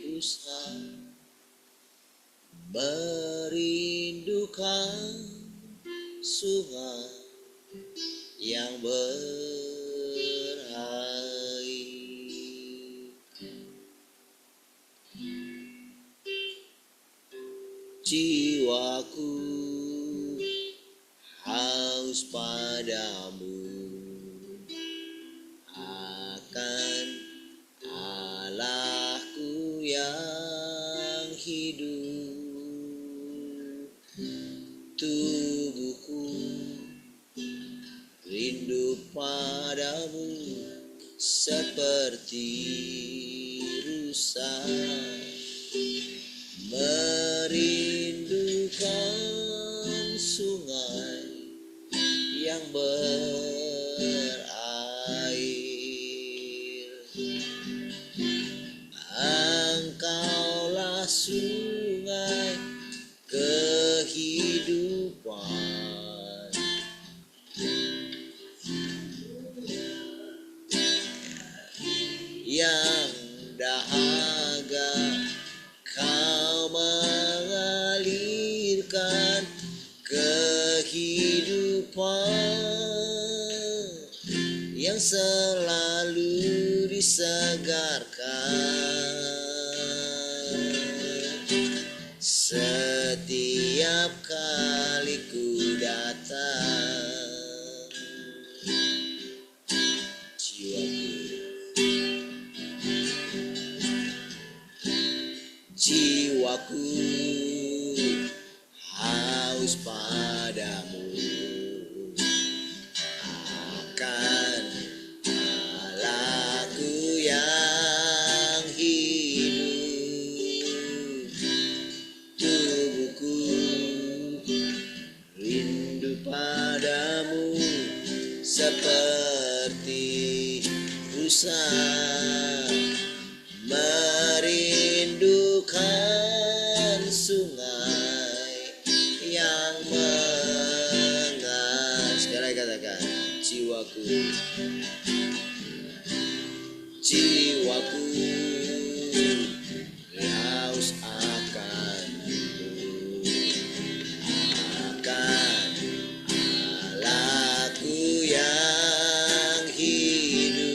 rusa, merindukan sungai yang berair. Jiwaku haus padamu, akan Allahku yang hidup. Tubuhku rindu padamu seperti rusa, merindukan sungai yang berair. Engkaulah sungai kehidupan, yang dahaga kau mengalirkan kehidupan yang selalu disegarkan setiap kali ku datang. Jiwaku haus padamu, akan Allahku yang hidup. Tubuhku rindu padamu seperti rusa, merindukan sungai yang mengalir. Sekarang katakan, jiwaku haus akanmu, akan Allahku yang hidup.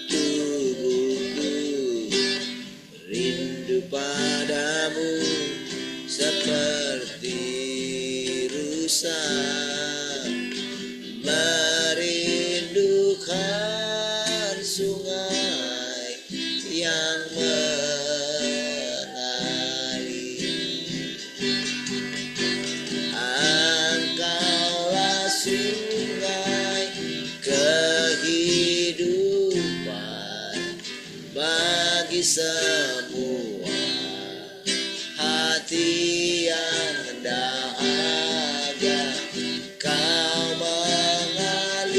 Tubuhku rindu padamu seperti rusa, merindukan sungai yang mengalir. Engkaulah sungai kehidupan bagi semua hati yang dahaga. Kau mengalirkan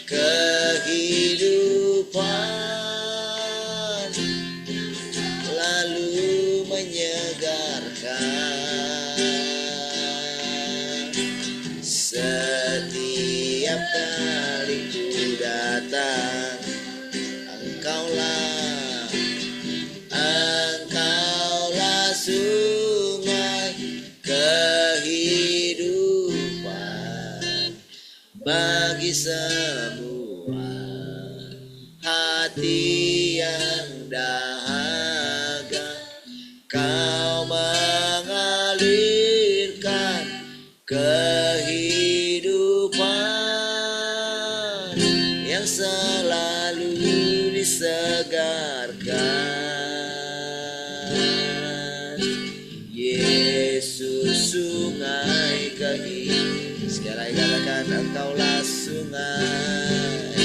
kehidupan, lalu menyegarkan setiap kali ku datang. Engkaulah sungai kehidupan bagi semua hati yang dahaga. Kau mengalirkan kehidupan yang selalu disegarkan. Yesus sungai kehidupan. Sekali katakan, engkaulah sungai,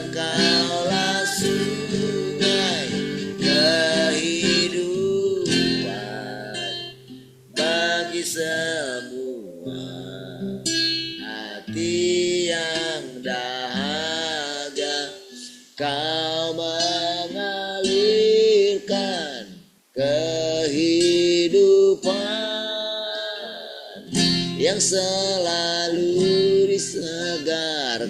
engkaulah sungai kehidupan bagi semua hati yang dahaga. Kau mengalirkan kehidupan yang selalu disegarkan.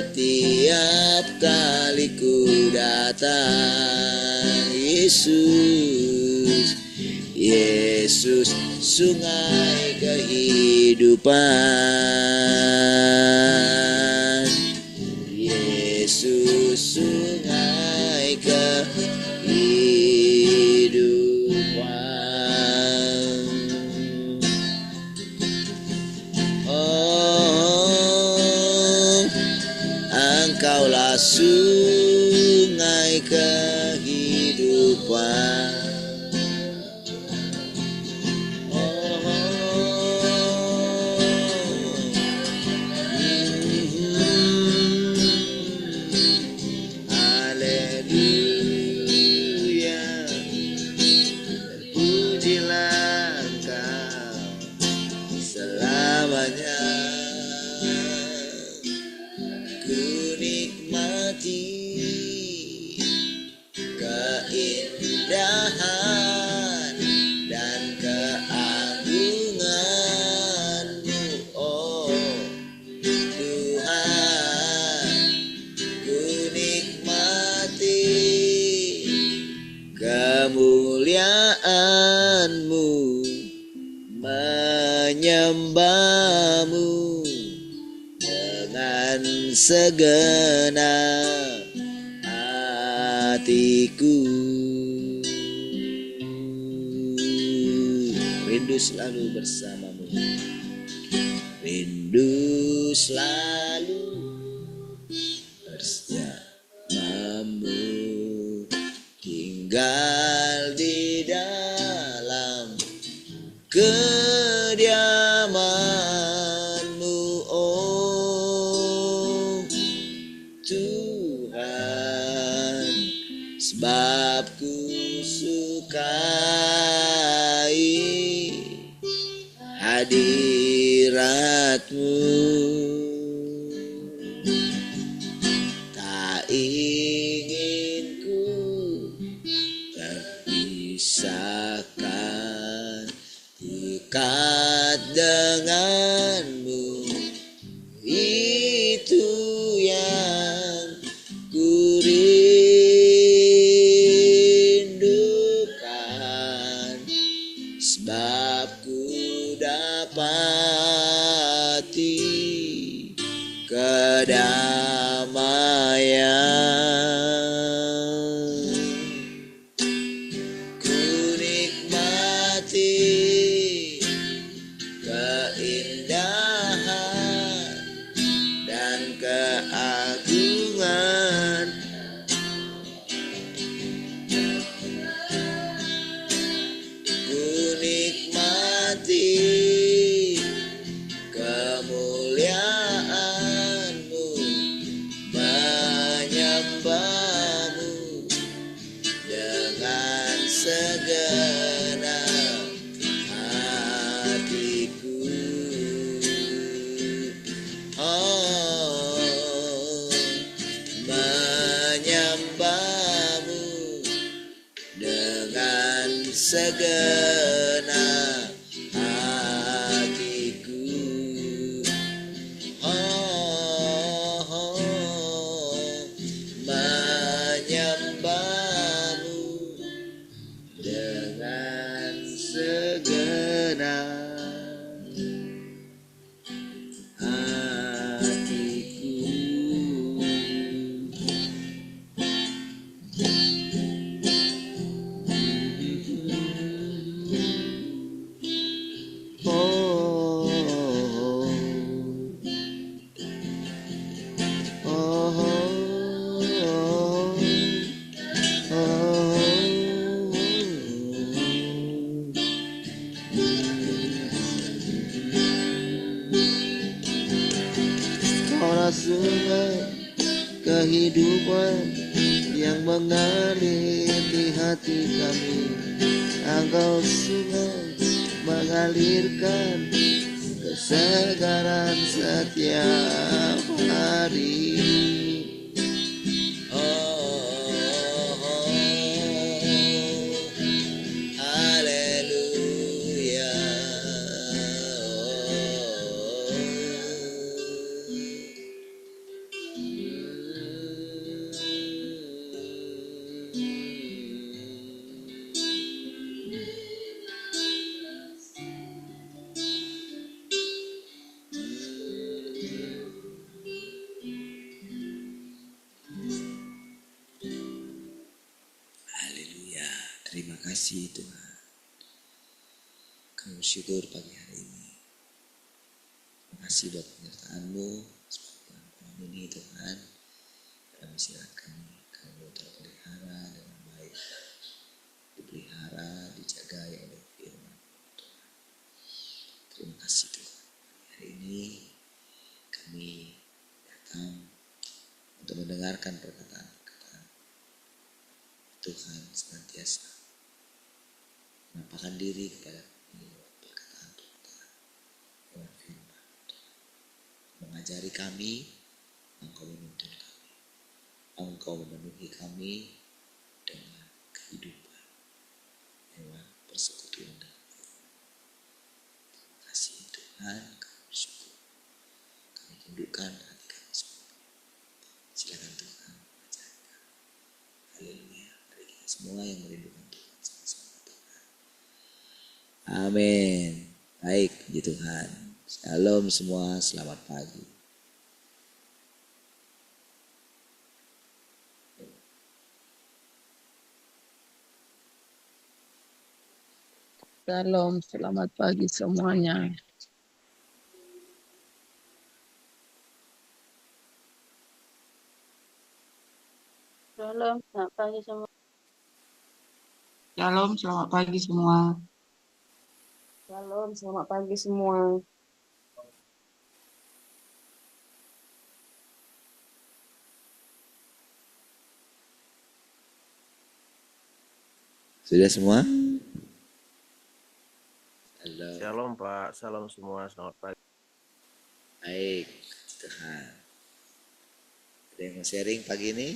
Setiap kali ku datang, Yesus, Yesus, sungai kehidupan. Yesus, sungai kehidupan. Oh, Engkaulah sungai kehidupan. Keindahan dan keagungan-Mu, oh Tuhan. Ku nikmati kemuliaan-Mu, menyembah-Mu dengan segenap hatiku. Rindu selalu bersamamu, rindu selalu bersamamu, tinggal di dalam kediaman-Mu, oh Tuhan. Sebab ku sukai hadirat-Mu, tak ingin ku terpisahkan, dekat dengan-Mu, itu yang ku rindukan. Sebab ku dapati kedamaian. Ku nikmati keindahan dan keagungan. Ku nikmati kemuliaan-Mu, menyembah-Mu dengan segenap hatiku. Oh, menyembah-Mu dengan segenap hatiku. Oh, menyembah-Mu dengan segenap hatiku. Sungai kehidupan yang mengalir di hati kami. Engkau sungai mengalirkan kesegaran setiap hari. Terima kasih Tuhan. Kami bersyukur pagi hari ini. Terima kasih buat penyertaan-Mu sepanjang malam ini Tuhan. Kami silakan Kamu terpelihara dengan baik. Dipelihara, dijaga ya oleh firman Tuhan. Terima kasih Tuhan. Hari ini kami datang untuk mendengarkan perkataan-perkataan Tuhan senantiasa menampakkan diri kepada kami lewat perkataan-perkataan lewat firman Tuhan. Mengajari kami, Engkau menuntun kami, Engkau memenuhi kami dengan kehidupan lewat persekutuan dengan firman. Terima kasih Tuhan, kami bersyukur. Kami tundukkan hati kami semua. Silakan Tuhan mengajarkan. Haleluya. Mari kita semua yang merindukan Tuhan sama-sama Tuhan. Amin. Baik, puji Tuhan. Shalom semua, selamat pagi. Shalom, selamat pagi semuanya. Shalom, selamat pagi semua. Shalom, selamat pagi semua. Shalom, selamat pagi semua. Sudah semua? Halo. Shalom Pak, salam semua, selamat pagi. Baik, puji Tuhan. Ada yang mau sharing pagi ini?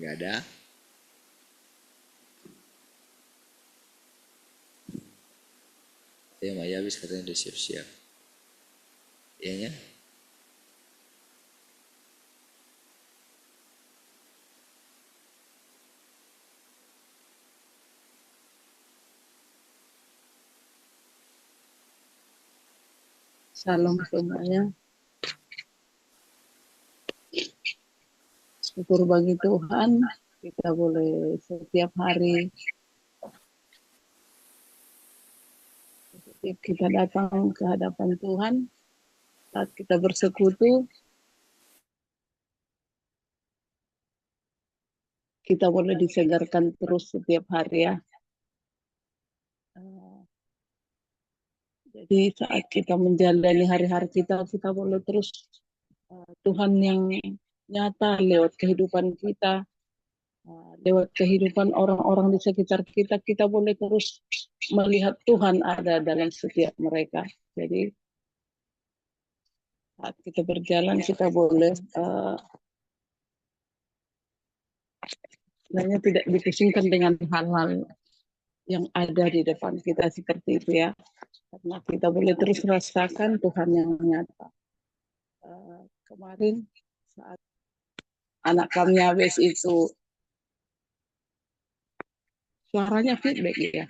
Gak ada? Ya Maya habis katanya udah siap-siap. Iya nya? Shalom semuanya. Syukur bagi Tuhan, kita boleh setiap hari, setiap kita datang ke hadapan Tuhan, saat kita bersekutu, kita boleh disegarkan terus setiap hari ya. Jadi saat kita menjalani hari-hari kita boleh terus Tuhan yang nyata lewat kehidupan kita, lewat kehidupan orang-orang di sekitar kita, kita boleh terus melihat Tuhan ada dalam setiap mereka. Jadi saat kita berjalan kita boleh sebenarnya tidak dipusingkan dengan hal-hal yang ada di depan kita seperti itu ya. Karena kita boleh terus rasakan Tuhan yang nyata. Kemarin saat anak kami habis itu suaranya feedback ya.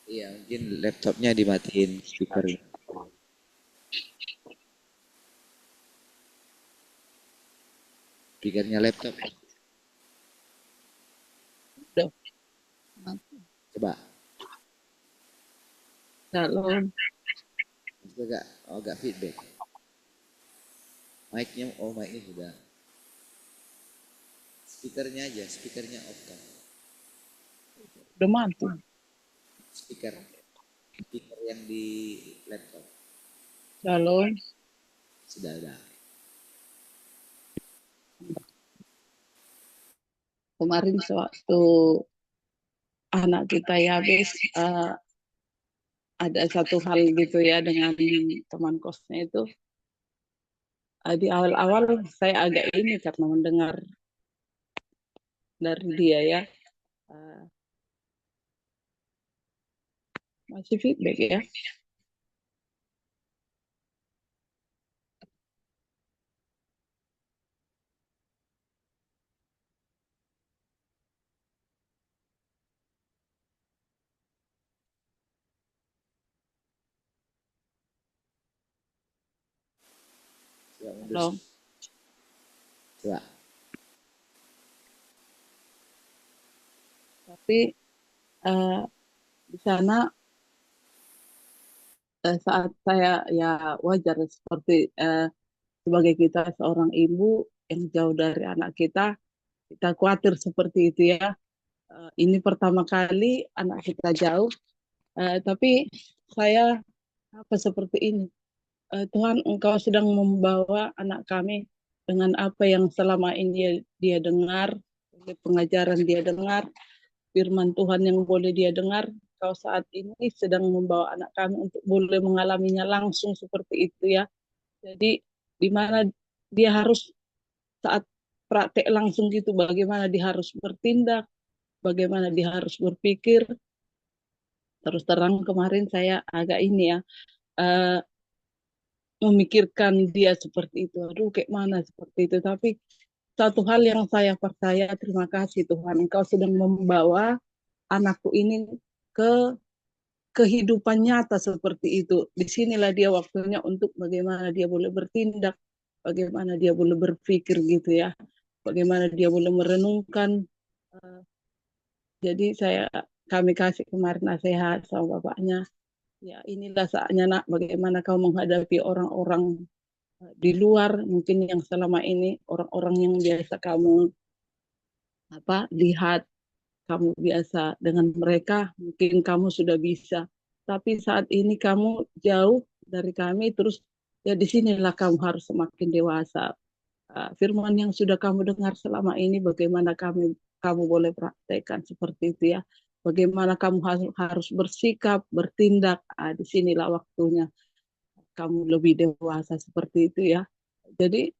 Iya, mungkin laptopnya dimatiin speaker. Speakernya laptop. Udah. Coba. Shalom. Agak feedback. Mic-nya, mic-nya sudah. Speakernya aja, speakernya off kan. Udah mati. Speaker yang di laptop. Shalom. Sudah ada. Kemarin sewaktu anak kita ya habis ada satu hal gitu ya dengan teman kosnya itu. Di awal-awal saya agak ini karena mendengar dari dia ya. Masih feedback ya. Shalom. Coba. Tapi di sana saat saya ya wajar seperti sebagai kita seorang ibu yang jauh dari anak kita khawatir seperti itu ya. Ini pertama kali anak kita jauh, tapi saya apa seperti ini. Tuhan, Engkau sedang membawa anak kami dengan apa yang selama ini dia dengar, pengajaran dia dengar, firman Tuhan yang boleh dia dengar. Kau saat ini sedang membawa anak kami untuk boleh mengalaminya langsung seperti itu ya. Jadi di mana dia harus saat praktek langsung gitu, bagaimana dia harus bertindak, bagaimana dia harus berpikir. Terus terang kemarin saya agak ini ya, uh, memikirkan dia seperti itu. Aduh, kayak mana seperti itu. Tapi satu hal yang saya percaya, terima kasih Tuhan, Engkau sedang membawa anakku ini ke kehidupan nyata seperti itu. Disinilah dia waktunya untuk bagaimana dia boleh bertindak, bagaimana dia boleh berpikir gitu ya, bagaimana dia boleh merenungkan. Jadi kami kasih kemarin nasihat sama bapaknya. Ya inilah saatnya nak, bagaimana kau menghadapi orang-orang di luar mungkin yang selama ini orang-orang yang biasa kamu lihat, kamu biasa dengan mereka, mungkin kamu sudah bisa. Tapi saat ini kamu jauh dari kami, terus ya di sinilah kamu harus semakin dewasa. Firman yang sudah kamu dengar selama ini, bagaimana kamu boleh praktekkan seperti itu ya. Bagaimana kamu harus bersikap, bertindak. Di sinilah waktunya kamu lebih dewasa seperti itu ya. Jadi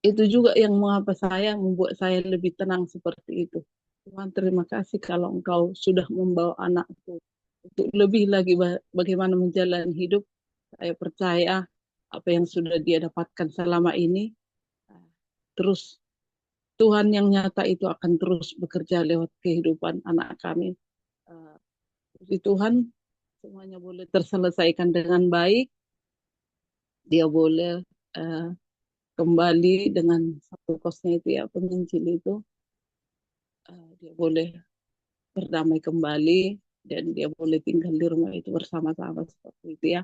itu juga yang membuat saya lebih tenang seperti itu. Tuhan terima kasih kalau Engkau sudah membawa anakku untuk lebih lagi bagaimana menjalani hidup. Saya percaya apa yang sudah dia dapatkan selama ini, terus Tuhan yang nyata itu akan terus bekerja lewat kehidupan anak kami. Puji Tuhan, semuanya boleh terselesaikan dengan baik. Dia boleh uh, kembali dengan satu kosnya itu ya, penginjil itu. Dia boleh berdamai kembali dan dia boleh tinggal di rumah itu bersama-sama seperti itu ya.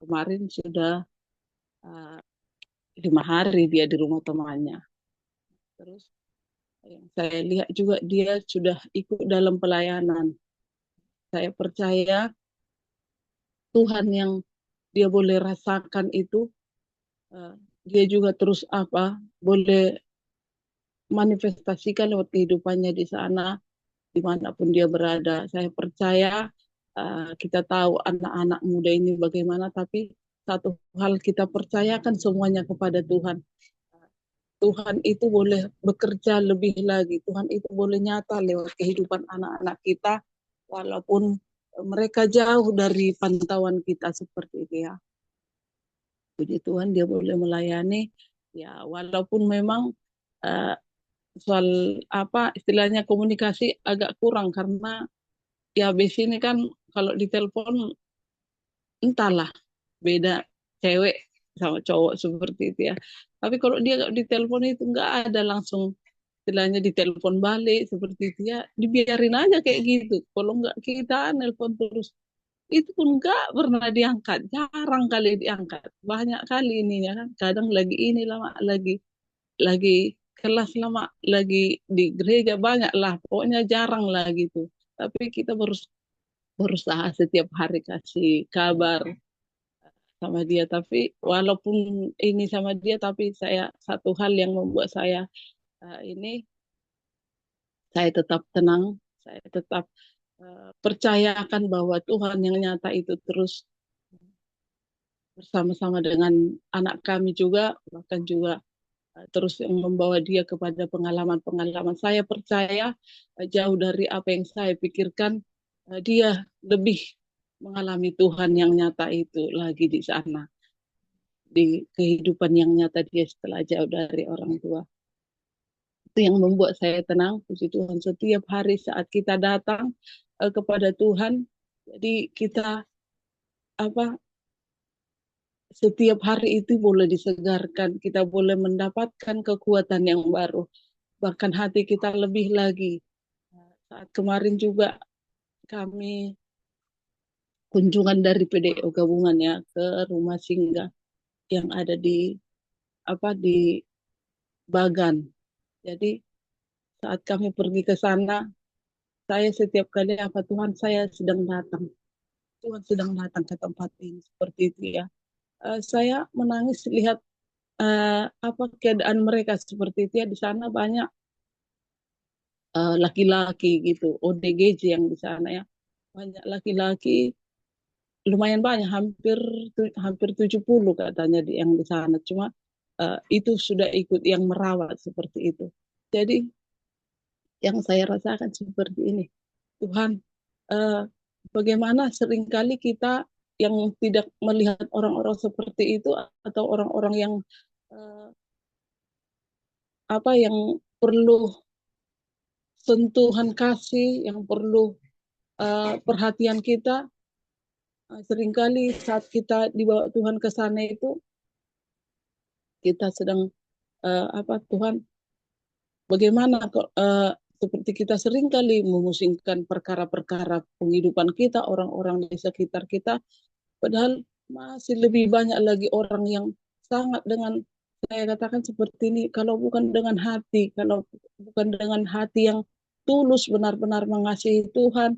Kemarin sudah uh, 5 hari dia di rumah temannya. Terus yang saya lihat juga dia sudah ikut dalam pelayanan. Saya percaya Tuhan yang dia boleh rasakan itu, uh, dia juga terus boleh manifestasikan lewat kehidupannya di sana, dimanapun dia berada. Saya percaya kita tahu anak-anak muda ini bagaimana, tapi satu hal kita percayakan semuanya kepada Tuhan. Tuhan itu boleh bekerja lebih lagi. Tuhan itu boleh nyata lewat kehidupan anak-anak kita, walaupun mereka jauh dari pantauan kita seperti itu ya. Puji Tuhan dia boleh melayani, ya walaupun memang uh, soal istilahnya komunikasi agak kurang karena ya base ini kan kalau ditelepon entahlah beda cewek sama cowok seperti itu ya. Tapi kalau dia ditelepon itu nggak ada langsung istilahnya ditelepon balik seperti itu ya, dibiarin aja kayak gitu. Kalau nggak kita nelpon terus itu pun nggak pernah diangkat, jarang kali diangkat, banyak kali ininya kan, kadang lagi ini lama lagi kelas lama lagi di gereja banyak lah, pokoknya jarang lah gitu. Tapi kita berusaha setiap hari kasih kabar sama dia. Tapi walaupun ini sama dia, tapi satu hal yang membuat saya ini saya tetap tenang, saya tetap percayakan bahwa Tuhan yang nyata itu terus bersama-sama dengan anak kami juga, bahkan juga terus yang membawa dia kepada pengalaman-pengalaman. Saya percaya jauh dari apa yang saya pikirkan, dia lebih mengalami Tuhan yang nyata itu lagi di sana, di kehidupan yang nyata dia setelah jauh dari orang tua. Itu yang membuat saya tenang, puji Tuhan, setiap hari saat kita datang kepada Tuhan, jadi kita apa setiap hari itu boleh disegarkan, kita boleh mendapatkan kekuatan yang baru, bahkan hati kita lebih lagi. Saat kemarin juga kami kunjungan dari PDO gabungan ya ke rumah singgah yang ada di Bagan. Jadi saat kami pergi ke sana, saya setiap kali Tuhan saya sedang datang. Tuhan sedang datang ke tempat ini seperti itu ya. Saya menangis lihat keadaan mereka seperti itu ya. Di sana banyak laki-laki gitu, ODGJ yang di sana ya. Banyak laki-laki, lumayan banyak, hampir 70 katanya yang di sana. Cuma itu sudah ikut yang merawat seperti itu. Jadi yang saya rasakan seperti ini, Tuhan, eh, bagaimana seringkali kita yang tidak melihat orang-orang seperti itu atau orang-orang yang eh, yang perlu sentuhan kasih, yang perlu perhatian kita, seringkali saat kita dibawa Tuhan ke sana itu kita sedang Tuhan, bagaimana kok seperti kita seringkali memusingkan perkara-perkara penghidupan kita, orang-orang di sekitar kita. Padahal masih lebih banyak lagi orang yang sangat dengan, saya katakan seperti ini, kalau bukan dengan hati, kalau bukan dengan hati yang tulus benar-benar mengasihi Tuhan,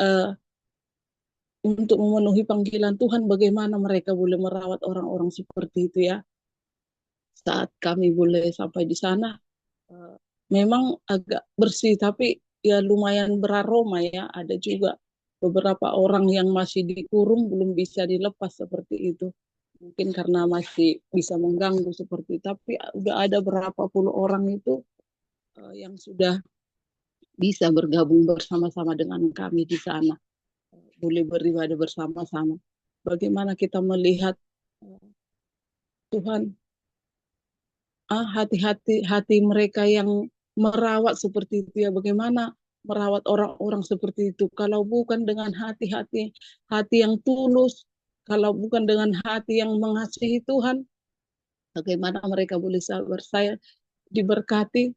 uh, untuk memenuhi panggilan Tuhan, bagaimana mereka boleh merawat orang-orang seperti itu ya. Saat kami boleh sampai di sana, uh, memang agak bersih, tapi ya lumayan beraroma ya. Ada juga beberapa orang yang masih dikurung belum bisa dilepas seperti itu, mungkin karena masih bisa mengganggu seperti itu. Tapi udah ada berapa puluh orang itu yang sudah bisa bergabung bersama-sama dengan kami di sana, boleh beribadah bersama-sama. Bagaimana kita melihat Tuhan, hati mereka yang merawat seperti itu ya, bagaimana merawat orang-orang seperti itu kalau bukan dengan hati yang tulus, kalau bukan dengan hati yang mengasihi Tuhan, bagaimana mereka boleh sabar. Saya diberkati,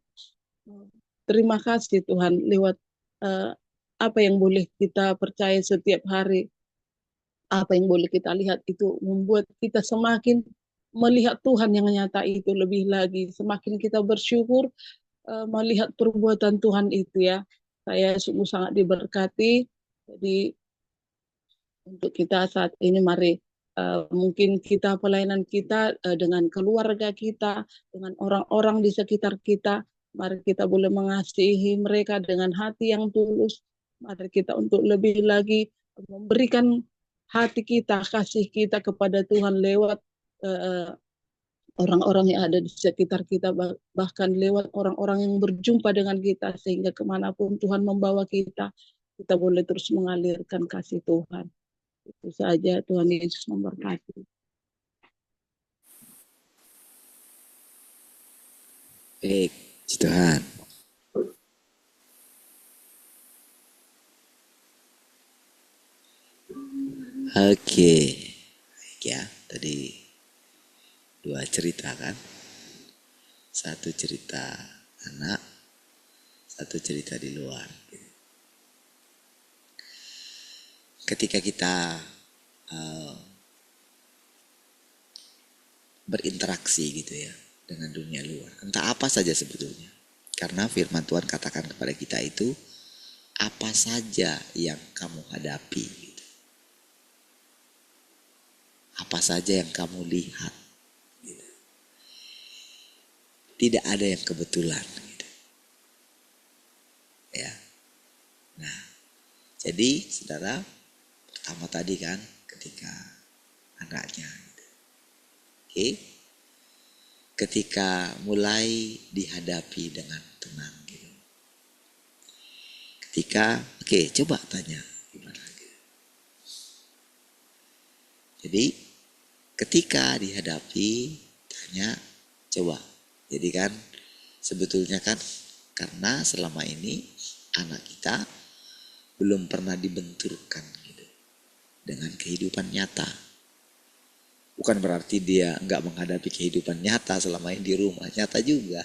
terima kasih Tuhan lewat uh, apa yang boleh kita percaya setiap hari, apa yang boleh kita lihat itu membuat kita semakin melihat Tuhan yang nyata itu lebih lagi, semakin kita bersyukur melihat perbuatan Tuhan itu ya. Saya sungguh sangat diberkati. Jadi untuk kita saat ini mari mungkin kita pelayanan kita dengan keluarga kita, dengan orang-orang di sekitar kita, mari kita boleh mengasihi mereka dengan hati yang tulus. Mari kita untuk lebih lagi memberikan hati kita, kasih kita kepada Tuhan lewat uh, orang-orang yang ada di sekitar kita, bahkan lewat orang-orang yang berjumpa dengan kita, sehingga kemanapun Tuhan membawa kita, kita boleh terus mengalirkan kasih Tuhan. Itu saja, Tuhan Yesus memberkati. Baik, puji Tuhan. Oke, baik ya. Tadi 2 cerita kan. 1 cerita anak, 1 cerita di luar. Ketika kita berinteraksi gitu ya dengan dunia luar, entah apa saja sebetulnya. Karena firman Tuhan katakan kepada kita itu, apa saja yang kamu hadapi gitu. Apa saja yang kamu lihat gitu. Tidak ada yang kebetulan gitu. Ya. Nah, jadi saudara, pertama tadi kan ketika anaknya gitu. Oke. Ketika mulai dihadapi dengan tenang gitu. Ketika, coba tanya gimana gitu. Jadi ketika dihadapi, tanya, coba. Jadi kan sebetulnya kan karena selama ini anak kita belum pernah dibenturkan gitu dengan kehidupan nyata. Bukan berarti dia nggak menghadapi kehidupan nyata selama ini di rumah, nyata juga.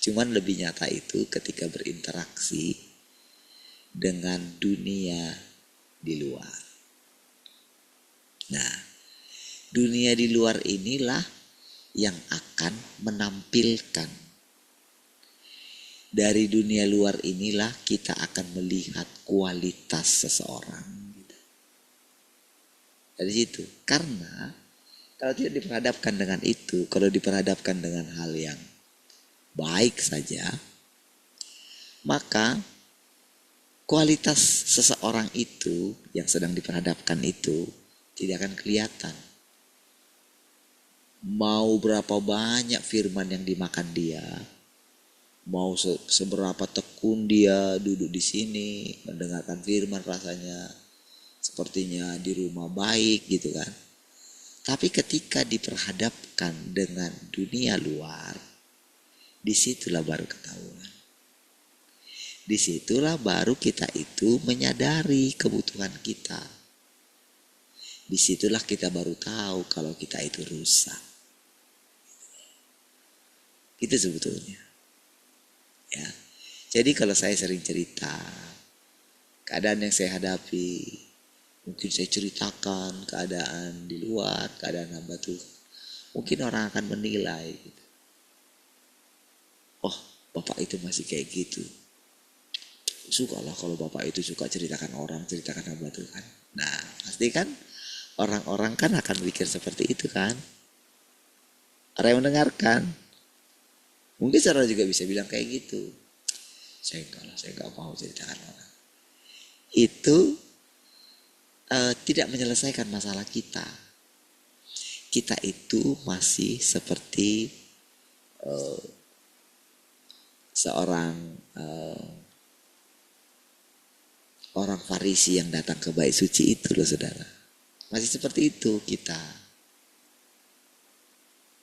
Cuman lebih nyata itu ketika berinteraksi dengan dunia di luar. Nah, dunia di luar inilah yang akan menampilkan. Dari dunia luar inilah kita akan melihat kualitas seseorang. Dari situ. Karena kalau tidak diperhadapkan dengan itu, kalau diperhadapkan dengan hal yang baik saja, maka kualitas seseorang itu yang sedang diperhadapkan itu tidak akan kelihatan. Mau berapa banyak firman yang dimakan dia, mau seberapa tekun dia duduk di sini mendengarkan firman, rasanya sepertinya di rumah baik gitu kan. Tapi ketika diperhadapkan dengan dunia luar, disitulah baru ketahuan. Disitulah baru kita itu menyadari kebutuhan kita. Disitulah kita baru tahu kalau kita itu rusak. Itu sebetulnya. Ya. Jadi kalau saya sering cerita keadaan yang saya hadapi, mungkin saya ceritakan keadaan di luar, keadaan hamba Tuhan. Mungkin orang akan menilai gitu. Oh, bapak itu masih kayak gitu. Sukalah kalau bapak itu suka ceritakan orang, ceritakan hamba Tuhan. Nah, pasti kan orang-orang kan akan pikir seperti itu kan. Orang yang mendengarkan. Mungkin saudara juga bisa bilang kayak gitu. Saya enggak mau ceritakan orang. Itu tidak menyelesaikan masalah kita. Kita itu masih seperti seorang orang Farisi yang datang ke bait suci itu loh saudara. Masih seperti itu kita.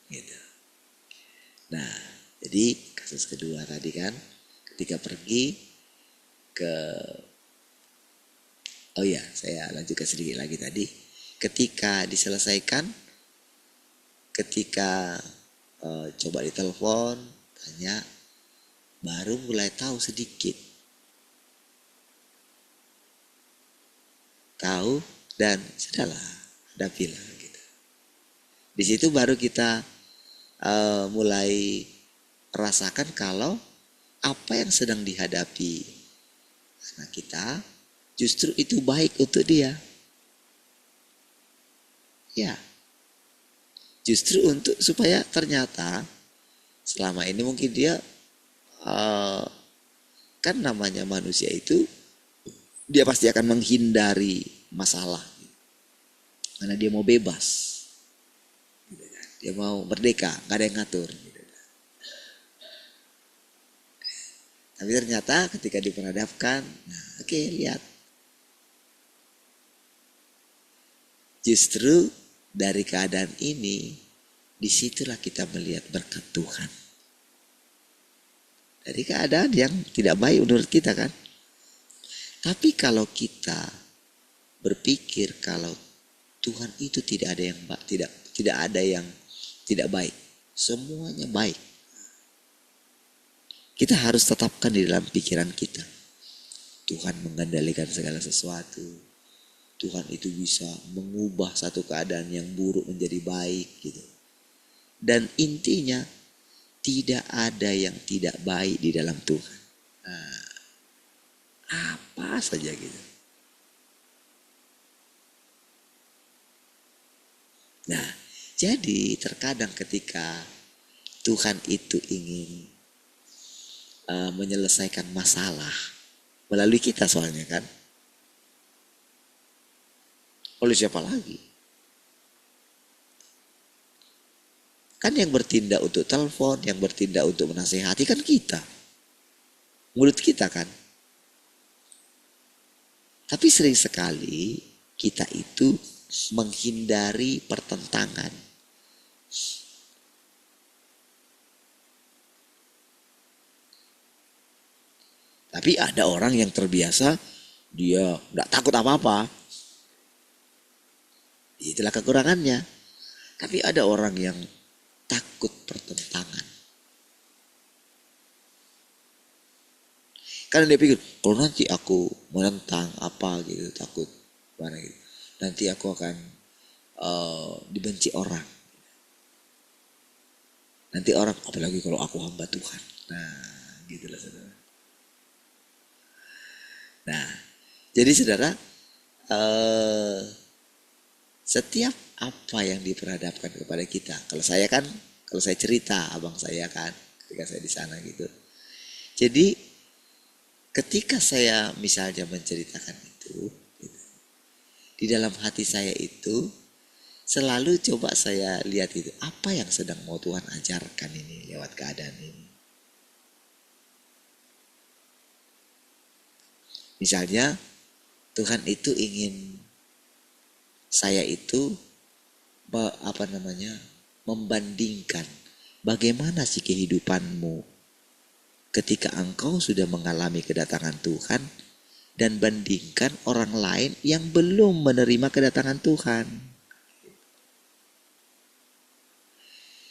Gitu. Nah, jadi kasus kedua tadi kan, ketika pergi ke, oh ya saya lanjutkan sedikit lagi tadi. Ketika diselesaikan, ketika coba ditelepon, tanya, baru mulai tahu sedikit. Tahu dan sudahlah, hadapilah gitu. Di situ baru kita mulai rasakan kalau apa yang sedang dihadapi anak kita justru itu baik untuk dia. Ya, justru untuk supaya ternyata selama ini mungkin dia kan namanya manusia itu dia pasti akan menghindari masalah karena dia mau bebas, dia mau merdeka, gak ada yang ngatur. Tapi ternyata ketika diperhadapkan, nah oke, lihat. Justru dari keadaan ini, disitulah kita melihat berkat Tuhan. Dari keadaan yang tidak baik menurut kita kan. Tapi kalau kita berpikir kalau Tuhan itu tidak ada yang tidak ada yang tidak baik, semuanya baik. Kita harus tetapkan di dalam pikiran kita. Tuhan mengendalikan segala sesuatu. Tuhan itu bisa mengubah satu keadaan yang buruk menjadi baik gitu. Dan intinya tidak ada yang tidak baik di dalam Tuhan. Nah, apa saja gitu. Nah, jadi terkadang ketika Tuhan itu ingin menyelesaikan masalah melalui kita soalnya kan. Oleh siapa lagi? Kan yang bertindak untuk telepon, yang bertindak untuk menasehati kan kita. Mulut kita kan. Tapi sering sekali kita itu menghindari pertentangan. Tapi ada orang yang terbiasa, dia gak takut apa-apa. Itulah kekurangannya. Tapi ada orang yang takut pertentangan. Karena dia pikir, kalau nanti aku menentang apa gitu, takut mana gitu, nanti aku akan dibenci orang. Nanti orang, apalagi kalau aku hamba Tuhan. Nah, gitulah saudara. Nah, jadi saudara, setiap apa yang diperhadapkan kepada kita, kalau saya cerita abang saya kan, ketika saya di sana gitu. Jadi ketika saya misalnya menceritakan itu, gitu, di dalam hati saya itu selalu coba saya lihat itu, apa yang sedang mau Tuhan ajarkan ini lewat keadaan ini. Misalnya Tuhan itu ingin saya itu membandingkan bagaimana sih kehidupanmu ketika engkau sudah mengalami kedatangan Tuhan dan bandingkan orang lain yang belum menerima kedatangan Tuhan.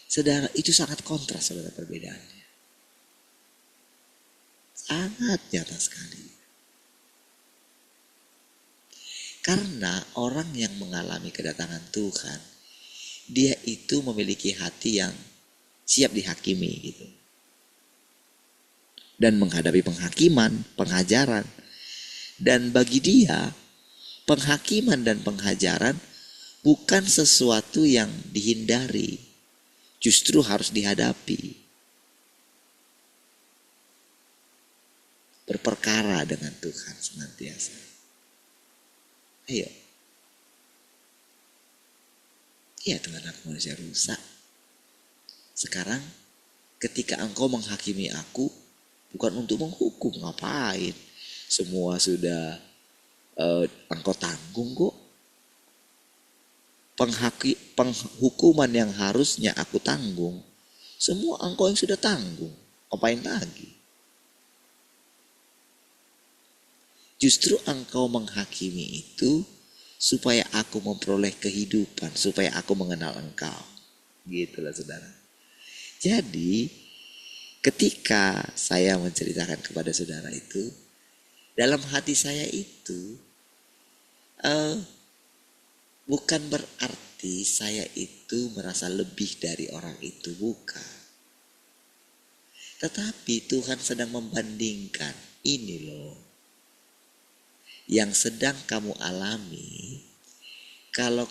Saudara, itu sangat kontras saudara perbedaannya. Sangat nyata sekali. Karena orang yang mengalami kedatangan Tuhan, dia itu memiliki hati yang siap dihakimi gitu. Dan menghadapi penghakiman, pengajaran. Dan bagi dia, penghakiman dan pengajaran bukan sesuatu yang dihindari. Justru harus dihadapi. Berperkara dengan Tuhan senantiasa. Ayo. Iya Tuhan, aku manusia rusak. Sekarang ketika engkau menghakimi aku, bukan untuk menghukum, ngapain? Semua sudah engkau tanggung kok. Penghukuman yang harusnya aku tanggung, semua engkau yang sudah tanggung. Ngapain lagi? Justru engkau menghakimi itu supaya aku memperoleh kehidupan, supaya aku mengenal engkau. Gitulah saudara. Jadi ketika saya menceritakan kepada saudara itu, dalam hati saya itu bukan berarti saya itu merasa lebih dari orang itu, bukan. Tetapi Tuhan sedang membandingkan, ini loh yang sedang kamu alami. Kalau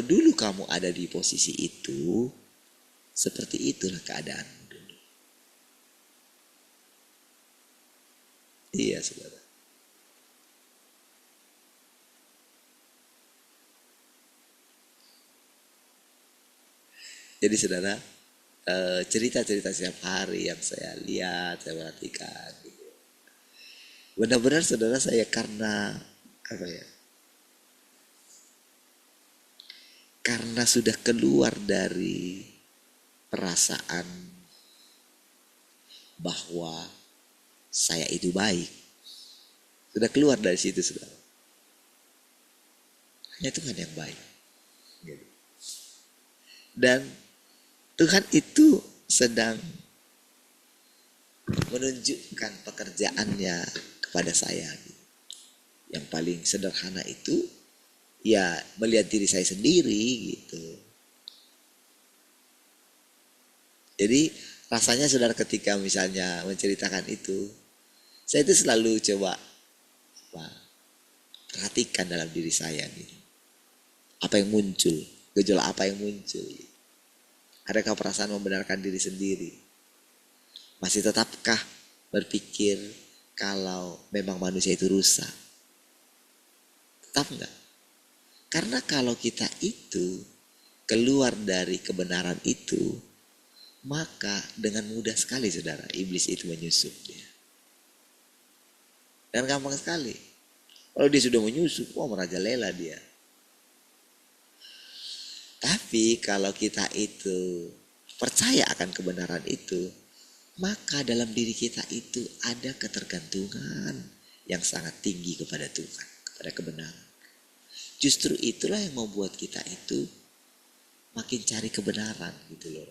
dulu kamu ada di posisi itu, seperti itulah keadaanmu dulu. Iya saudara. Jadi saudara, cerita-cerita setiap hari yang saya lihat, saya perhatikan gitu. Benar-benar saudara, saya karena karena sudah keluar dari perasaan bahwa saya itu baik. Sudah keluar dari situ saudara. Hanya Tuhan yang baik. Dan Tuhan itu sedang menunjukkan pekerjaannya kepada saya. Yang paling sederhana itu ya melihat diri saya sendiri gitu. Jadi rasanya saudara ketika misalnya menceritakan itu, saya itu selalu coba perhatikan dalam diri saya gitu. Apa yang muncul, gejolak apa yang muncul. Adakah perasaan membenarkan diri sendiri? Masih tetapkah berpikir kalau memang manusia itu rusak? Tetap enggak? Karena kalau kita itu keluar dari kebenaran itu, maka dengan mudah sekali saudara, iblis itu menyusup dia. Dan gampang sekali. Kalau dia sudah menyusup, merajalela dia. Tapi kalau kita itu percaya akan kebenaran itu, maka dalam diri kita itu ada ketergantungan yang sangat tinggi kepada Tuhan, kepada kebenaran. Justru itulah yang membuat kita itu makin cari kebenaran gitu loh.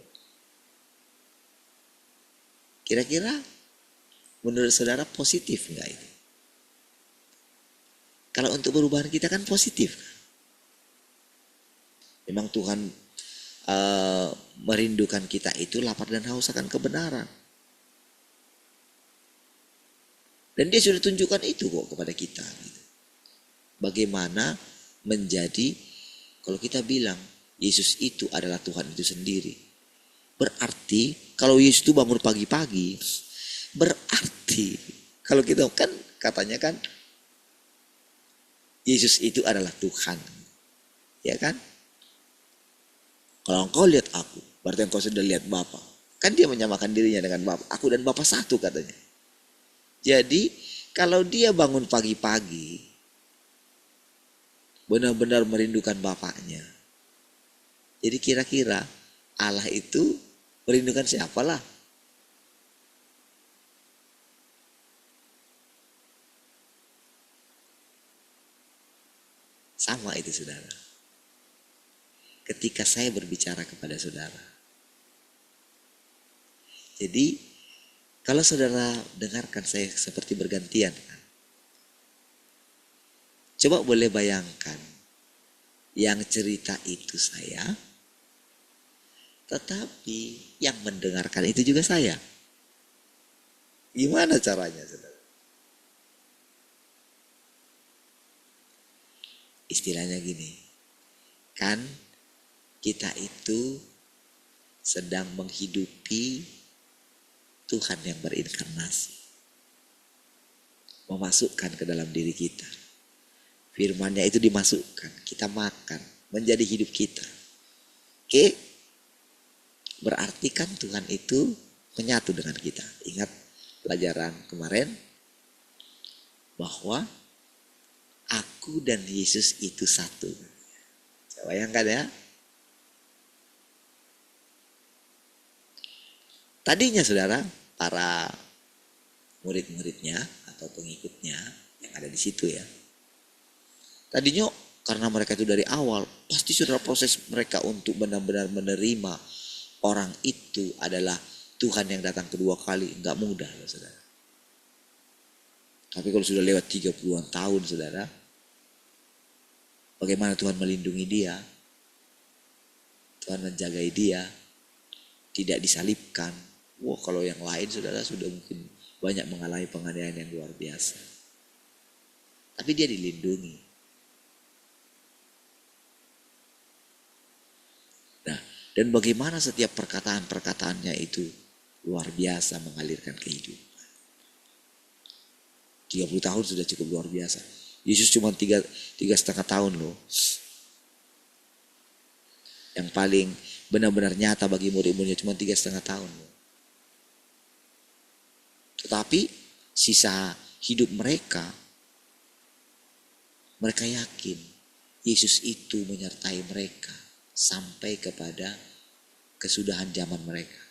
Kira-kira menurut saudara positif enggak itu? Kalau untuk perubahan kita kan positif. Memang Tuhan merindukan kita itu lapar dan haus akan kebenaran. Dan dia sudah tunjukkan itu kok kepada kita. Gitu. Bagaimana menjadi, kalau kita bilang Yesus itu adalah Tuhan itu sendiri. Berarti kalau Yesus itu bangun pagi-pagi, berarti kalau kita kan katanya kan Yesus itu adalah Tuhan. Ya kan? Kalau engkau lihat aku, berarti engkau sudah lihat Bapa. Kan dia menyamakan dirinya dengan Bapa. Aku dan Bapa satu katanya. Jadi kalau dia bangun pagi-pagi, benar-benar merindukan Bapaknya. Jadi kira-kira Allah itu merindukan siapalah? Sama itu saudara. Ketika saya berbicara kepada saudara. Jadi kalau saudara dengarkan saya seperti bergantian kan. Coba boleh bayangkan. Yang cerita itu saya. Tetapi yang mendengarkan itu juga saya. Gimana caranya saudara? Istilahnya gini. Kan kita itu sedang menghidupi Tuhan yang berinkarnasi. Memasukkan ke dalam diri kita. Firman-Nya itu dimasukkan. Kita makan. Menjadi hidup kita. Oke? Berarti kan Tuhan itu menyatu dengan kita. Ingat pelajaran kemarin. Bahwa aku dan Yesus itu satu. Coba bayangkan ya. Tadinya saudara, para murid-muridnya atau pengikutnya yang ada di situ ya. Tadinya karena mereka itu dari awal, pasti saudara proses mereka untuk benar-benar menerima orang itu adalah Tuhan yang datang kedua kali. Enggak mudah loh saudara. Tapi kalau sudah lewat 30-an tahun saudara, bagaimana Tuhan melindungi dia, Tuhan menjagai dia, tidak disalibkan. Wah kalau yang lain saudara sudah mungkin banyak mengalami penganiayaan yang luar biasa. Tapi dia dilindungi. Nah, dan bagaimana setiap perkataan-perkataannya itu luar biasa mengalirkan kehidupan. 30 tahun sudah cukup luar biasa. Yesus cuma 3,5 tahun loh. Yang paling benar-benar nyata bagi murid-muridnya cuma 3,5 tahun loh. Tetapi sisa hidup mereka yakin Yesus itu menyertai mereka sampai kepada kesudahan zaman mereka.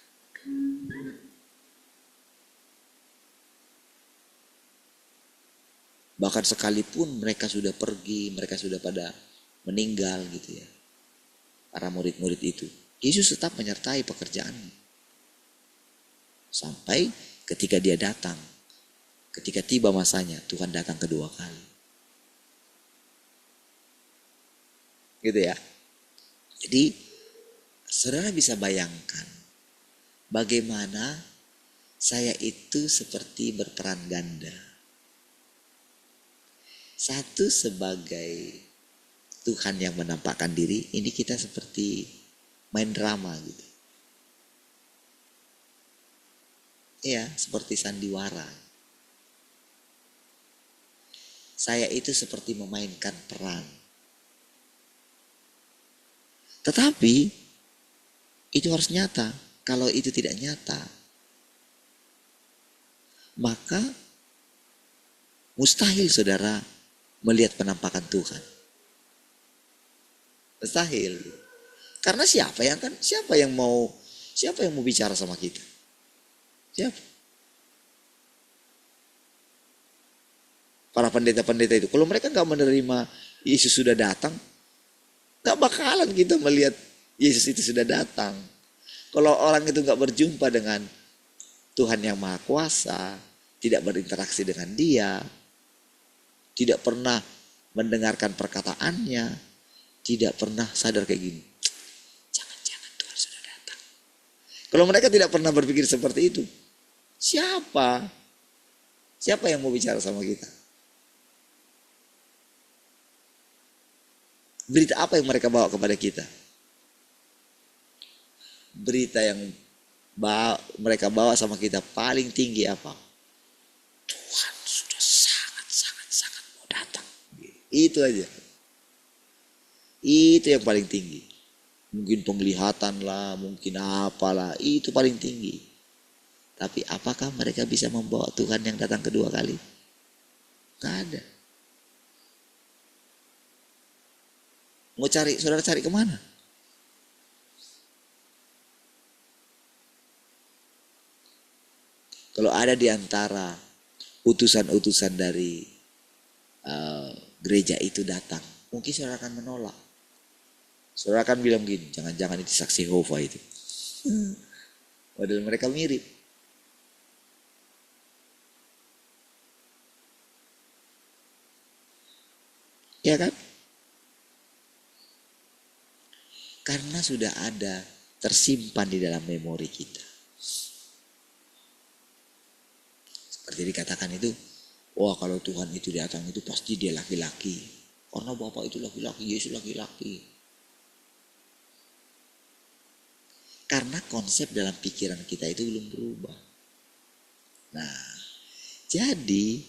Bahkan sekalipun mereka sudah pergi, mereka sudah pada meninggal gitu ya. Para murid-murid itu, Yesus tetap menyertai pekerjaannya. Sampai ketika dia datang, ketika tiba masanya, Tuhan datang kedua kali. Gitu ya. Jadi, saudara bisa bayangkan bagaimana saya itu seperti berperan ganda. Satu sebagai Tuhan yang menampakkan diri, ini kita seperti main drama gitu. Ya, seperti sandiwara. Saya itu seperti memainkan peran. Tetapi itu harus nyata. Kalau itu tidak nyata, maka mustahil saudara melihat penampakan Tuhan. Mustahil. Karena siapa yang mau bicara sama kita? Siapa? Para pendeta-pendeta itu. Kalau mereka nggak menerima Yesus sudah datang, gak bakalan kita melihat Yesus itu sudah datang. Kalau orang itu gak berjumpa dengan Tuhan yang Maha Kuasa, tidak berinteraksi dengan Dia, tidak pernah mendengarkan perkataannya, tidak pernah sadar kayak gini, jangan-jangan Tuhan sudah datang. Kalau mereka tidak pernah berpikir seperti itu, siapa yang mau bicara sama kita? Berita apa yang mereka bawa kepada kita? Berita yang mereka bawa sama kita paling tinggi apa? Tuhan sudah sangat mau datang. Itu aja. Itu yang paling tinggi. Mungkin penglihatan lah, mungkin apalah, itu paling tinggi. Tapi apakah mereka bisa membawa Tuhan yang datang kedua kali? Gak ada. Mau cari, saudara cari kemana? Kalau ada di antara utusan-utusan dari gereja itu datang, mungkin saudara akan menolak. Saudara akan bilang gini, jangan-jangan itu saksi Yehova itu. Padahal mereka mirip. Ya kan? Karena sudah ada tersimpan di dalam memori kita. Seperti dikatakan itu, wah kalau Tuhan itu datang itu pasti dia laki-laki. Karena Bapak itu laki-laki, Yesus laki-laki. Karena konsep dalam pikiran kita itu belum berubah. Nah, jadi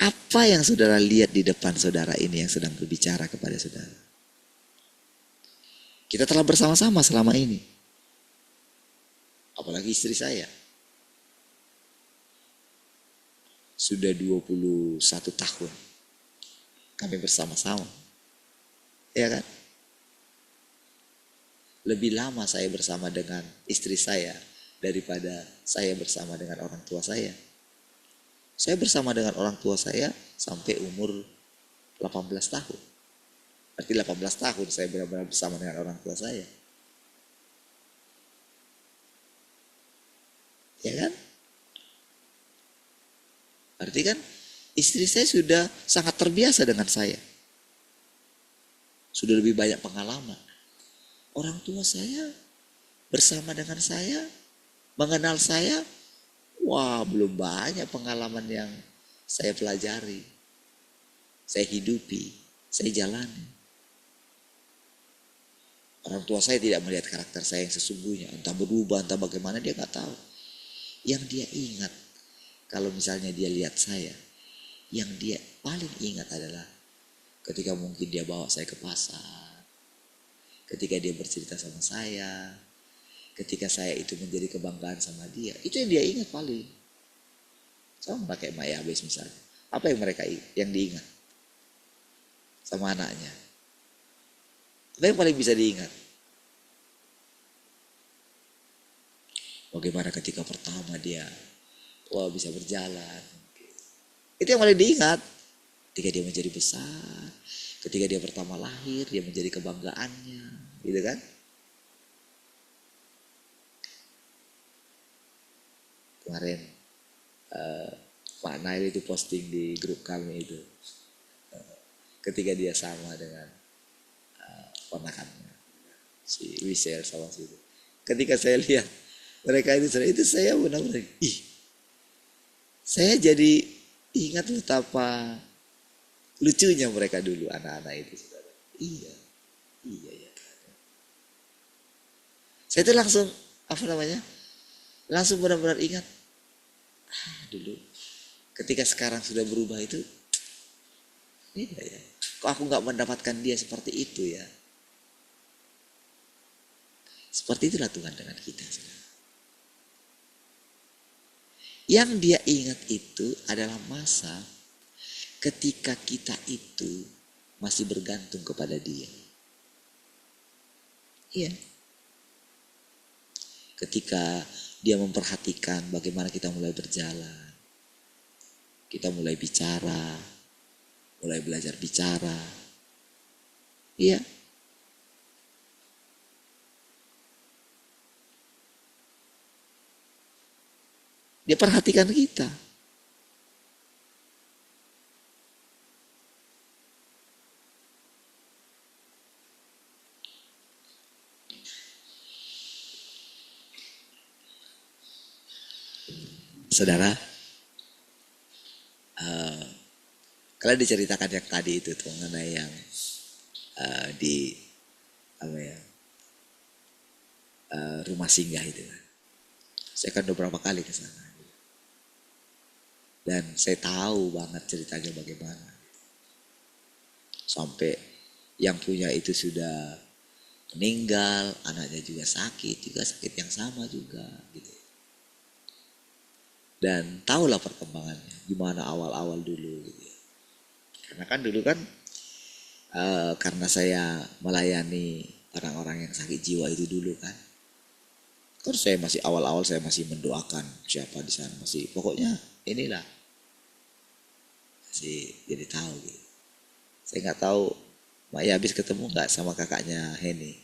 apa yang saudara lihat di depan saudara ini yang sedang berbicara kepada saudara? Kita telah bersama-sama selama ini. Apalagi istri saya. Sudah 21 tahun. Kami bersama-sama. Ya kan? Lebih lama saya bersama dengan istri saya daripada saya bersama dengan orang tua saya. Saya bersama dengan orang tua saya sampai umur 18 tahun. Berarti 18 tahun saya benar-benar bersama dengan orang tua saya. Ya kan? Berarti kan istri saya sudah sangat terbiasa dengan saya. Sudah lebih banyak pengalaman. Orang tua saya bersama dengan saya, mengenal saya, wah belum banyak pengalaman yang saya pelajari, saya hidupi, saya jalani. Orang tua saya tidak melihat karakter saya yang sesungguhnya. Entah berubah, entah bagaimana dia gak tahu. Yang dia ingat, kalau misalnya dia lihat saya, yang dia paling ingat adalah ketika mungkin dia bawa saya ke pasar. Ketika dia bercerita sama saya. Ketika saya itu menjadi kebanggaan sama dia. Itu yang dia ingat paling. Sama kayak Maya Abes misalnya. Apa yang yang diingat? Sama anaknya. Apa yang paling bisa diingat? Bagaimana ketika pertama dia bisa berjalan. Itu yang paling diingat. Ketika dia menjadi besar. Ketika dia pertama lahir, dia menjadi kebanggaannya. Gitu kan? Kemarin Pak Nail itu posting di grup kami itu. Ketika dia sama dengan ponakannya si Wisel sama si itu. Ketika saya lihat mereka itu saya benar-benar saya jadi ingat betapa lucunya mereka dulu anak-anak itu, saudara. Iya ya. Saya itu langsung langsung benar-benar ingat dulu ketika sekarang sudah berubah itu beda ya. Kok aku nggak mendapatkan dia seperti itu ya? Seperti itulah Tuhan dengan kita, saudara. Yang dia ingat itu adalah masa ketika kita itu masih bergantung kepada dia. Iya. Ketika dia memperhatikan bagaimana kita mulai berjalan. Kita mulai bicara, mulai belajar bicara, Iya. Dia perhatikan kita. Saudara, kalian diceritakan yang tadi itu tuh mengenai yang di apa ya, rumah singgah itu kan. Saya kan beberapa kali ke sana. Dan saya tahu banget ceritanya bagaimana. Sampai yang punya itu sudah meninggal, anaknya juga sakit yang sama juga gitu. Dan tahulah perkembangannya, gimana awal-awal dulu gitu ya. Karena kan dulu kan karena saya melayani orang-orang yang sakit jiwa itu dulu kan. Terus saya masih awal-awal saya masih mendoakan siapa di sana, masih pokoknya inilah masih jadi tahu gitu. Saya nggak tahu Mak Ya habis ketemu nggak sama kakaknya Heni?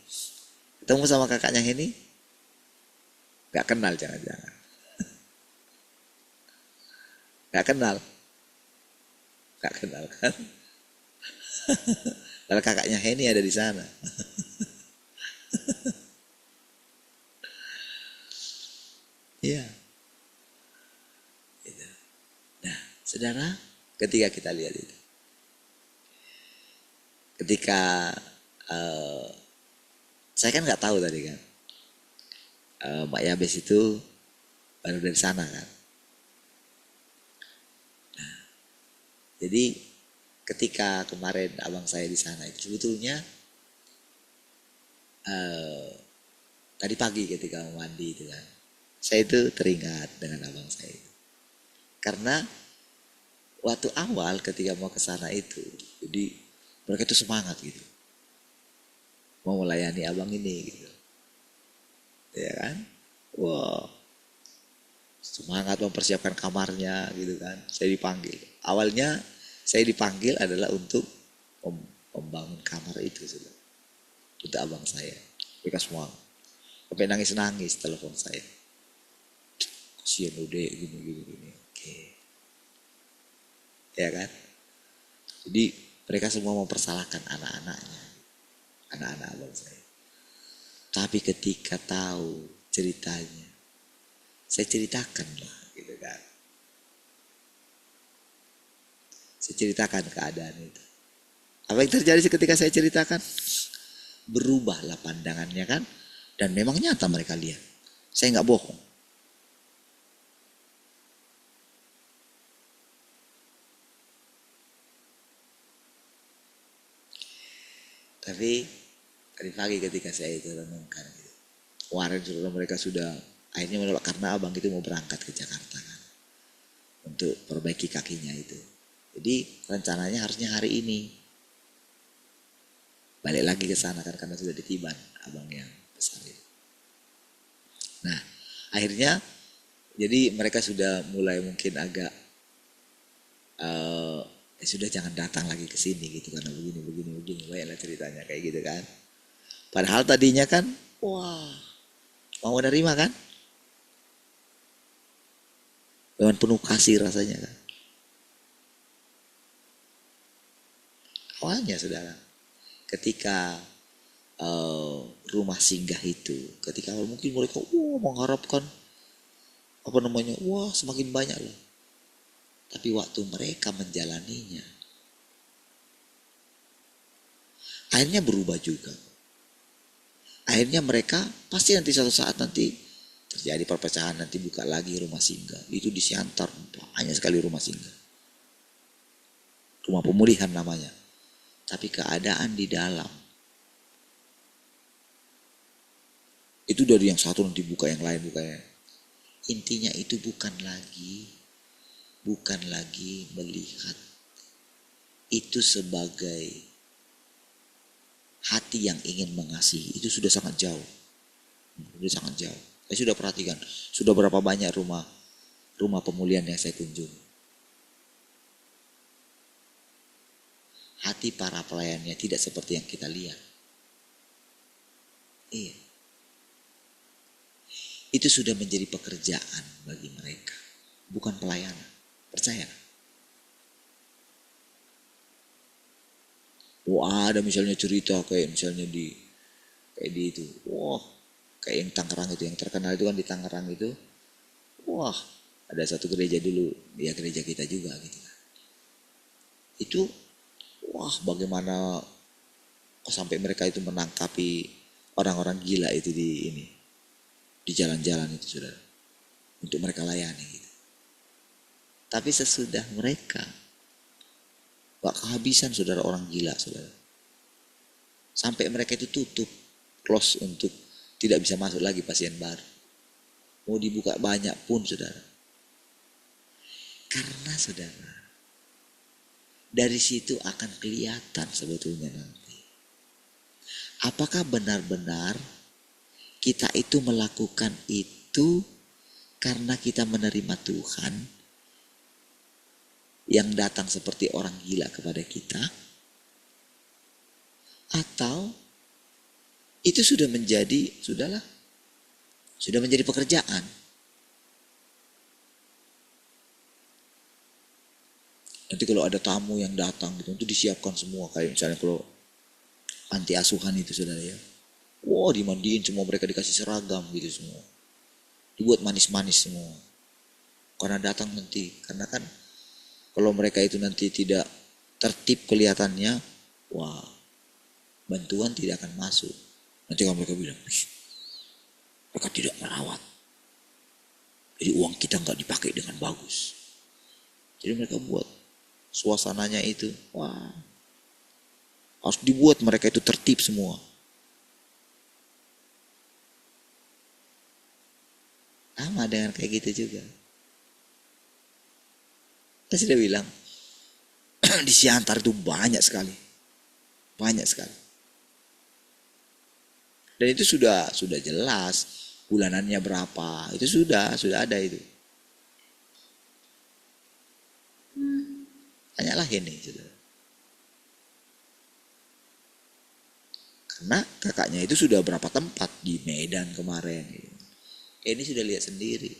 Ketemu sama kakaknya Heni? Nggak kenal jangan-jangan. Nggak kenal. Nggak kenal kan? Lalu kakaknya Heni ada di sana. Iya. Gitu. Nah, saudara, ketika kita lihat itu, ketika saya kan nggak tahu tadi kan, Mbak Yabes itu baru dari sana kan. Nah, jadi ketika kemarin abang saya di sana itu sebetulnya tadi pagi ketika mau mandi itu kan, saya itu teringat dengan abang saya itu. Karena waktu awal ketika mau ke sana itu, jadi mereka itu semangat gitu, mau melayani abang ini gitu, ya kan? Wow, semangat mempersiapkan kamarnya gitu kan. Saya dipanggil. Awalnya saya dipanggil adalah untuk membangun kamar itu sudah untuk abang saya. Mereka semua sampai nangis-nangis telepon saya. Kasian udah gini. Oke. Ya kan? Jadi mereka semua mempersalahkan anak-anaknya. Anak-anak abang saya. Tapi ketika tahu ceritanya, saya ceritakan lah gitu kan. Saya ceritakan keadaan itu. Apa yang terjadi ketika saya ceritakan? Berubahlah pandangannya kan. Dan memang nyata mereka lihat. Saya nggak bohong. Tapi tadi pagi ketika saya itu renungkan gitu. Kemarin saudara mereka sudah akhirnya menolak karena abang itu mau berangkat ke Jakarta kan. Untuk perbaiki kakinya itu. Jadi rencananya harusnya hari ini. Balik lagi ke sana kan karena sudah ditiban abang yang besar itu. Nah akhirnya jadi mereka sudah mulai mungkin agak sudah jangan datang lagi ke sini gitu karena begini baiklah ceritanya kayak gitu kan. Padahal tadinya kan wah mau menerima kan dengan penuh kasih rasanya kan. Awalnya saudara ketika rumah singgah itu ketika awal mungkin mereka mengharapkan apa namanya semakin banyak loh. Tapi waktu mereka menjalaninya, akhirnya berubah juga. Akhirnya mereka pasti nanti suatu saat nanti terjadi perpecahan, nanti buka lagi rumah singgah. Itu di Siantar banyak sekali rumah singgah. Rumah pemulihan namanya. Tapi keadaan di dalam, itu dari yang satu nanti buka yang lain buka yang. Intinya itu bukan lagi melihat itu sebagai hati yang ingin mengasihi. Itu sudah sangat jauh. Saya sudah perhatikan, sudah berapa banyak rumah pemulihan yang saya kunjungi. hati para pelayannya tidak seperti yang kita lihat. Iya. Itu sudah menjadi pekerjaan bagi mereka, bukan pelayanan. Percaya? Wah, ada misalnya cerita kayak misalnya di itu. Wah, kayak yang Tangerang itu, yang terkenal itu kan di Tangerang itu. Wah, ada satu gereja dulu, ya gereja kita juga gitu kan. Itu, wah bagaimana sampai mereka itu menangkapi orang-orang gila itu di jalan-jalan itu, saudara, untuk mereka layani gitu. Tapi sesudah mereka gak kehabisan, saudara, orang gila, saudara. Sampai mereka itu tutup, close, untuk tidak bisa masuk lagi pasien baru. Mau dibuka banyak pun, saudara. Karena, saudara, dari situ akan kelihatan sebetulnya nanti. Apakah benar-benar kita itu melakukan itu karena kita menerima Tuhan yang datang seperti orang gila kepada kita, atau itu sudah menjadi pekerjaan. Nanti kalau ada tamu yang datang gitu, itu disiapkan semua, kayak misalnya kalau panti asuhan itu, saudara ya. Wah, dimandiin semua, mereka dikasih seragam gitu semua. Dibuat manis-manis semua. Karena datang nanti, karena kan kalau mereka itu nanti tidak tertib kelihatannya, wah, bantuan tidak akan masuk. Nanti kalau mereka bilang, mereka tidak merawat, jadi uang kita nggak dipakai dengan bagus. Jadi mereka buat suasananya itu, wah, harus dibuat mereka itu tertib semua. Sama dengan kayak gitu juga. Saya sudah bilang, di Siantar itu banyak sekali. Banyak sekali. Dan itu sudah jelas bulanannya berapa. Itu sudah ada itu. Tanyalah ini, saudara. Karena kakaknya itu sudah berapa tempat di Medan kemarin. Ini sudah lihat sendiri.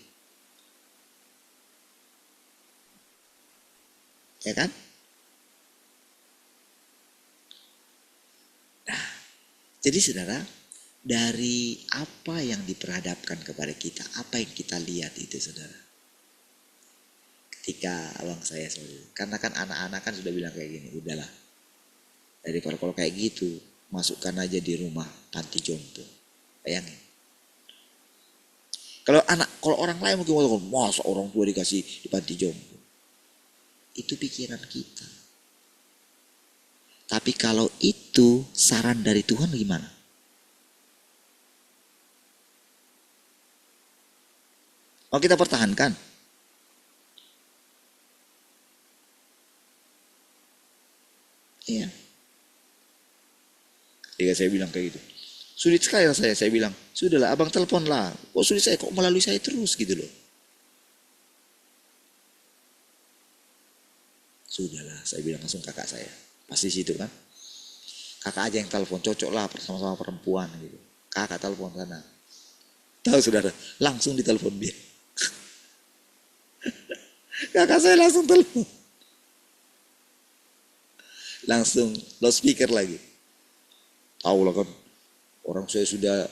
Ya kan? Nah, jadi saudara, dari apa yang diperhadapkan kepada kita, apa yang kita lihat itu, saudara. Ketika abang saya, saudara, karena kan anak-anak kan sudah bilang kayak gini, udahlah, daripada kalau kayak gitu, masukkan aja di rumah panti jompo. Bayangin. Kalau orang lain mungkin masa orang tua dikasih di panti jompo. Itu pikiran kita. Tapi kalau itu saran dari Tuhan gimana? Mau kita pertahankan? Iya. Ketika saya bilang kayak gitu, sulit sekali saya bilang, sudahlah abang telepon lah. Kok sulit saya, kok melalui saya terus gitu loh. Sudahlah, saya bilang langsung kakak saya. Pasti situ kan. Kakak aja yang telepon, cocok lah sama-sama perempuan gitu. Kakak telepon sana. Tahu saudara, langsung ditelepon dia. Kakak saya langsung telepon. Langsung loudspeaker lagi. Tahu lah kan, orang saya sudah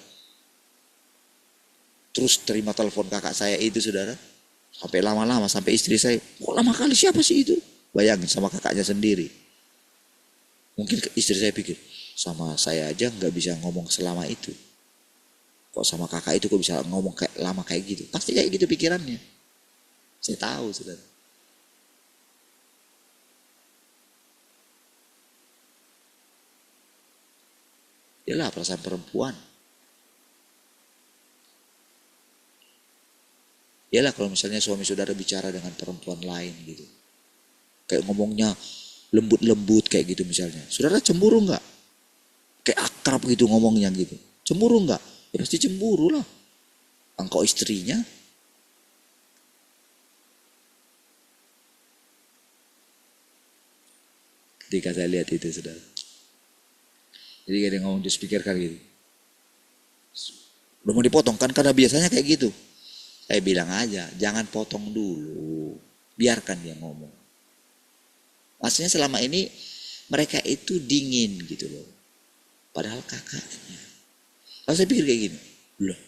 terus terima telepon kakak saya itu, saudara. Sampai lama-lama, sampai istri saya, kok lama kali, siapa sih itu? Bayangin, sama kakaknya sendiri. Mungkin istri saya pikir, sama saya aja nggak bisa ngomong selama itu. Kok sama kakak itu kok bisa ngomong kayak lama kayak gitu? Pasti kayak gitu pikirannya. Saya tahu, saudara. Yalah, perasaan perempuan. Yalah, kalau misalnya suami saudara bicara dengan perempuan lain gitu, kayak ngomongnya lembut-lembut kayak gitu misalnya, saudara cemburu nggak? Kayak akrab gitu ngomongnya gitu, cemburu nggak? Ya pasti cemburu lah. Engkau istrinya. Ketika saya lihat itu, saudara. Jadi kayak dia ngomong di speaker kan gitu. Udah mau dipotong kan, karena biasanya kayak gitu. Saya bilang aja, jangan potong dulu. Biarkan dia ngomong. Maksudnya selama ini mereka itu dingin gitu loh. Padahal kakaknya. Lalu saya pikir kayak gini. Loh,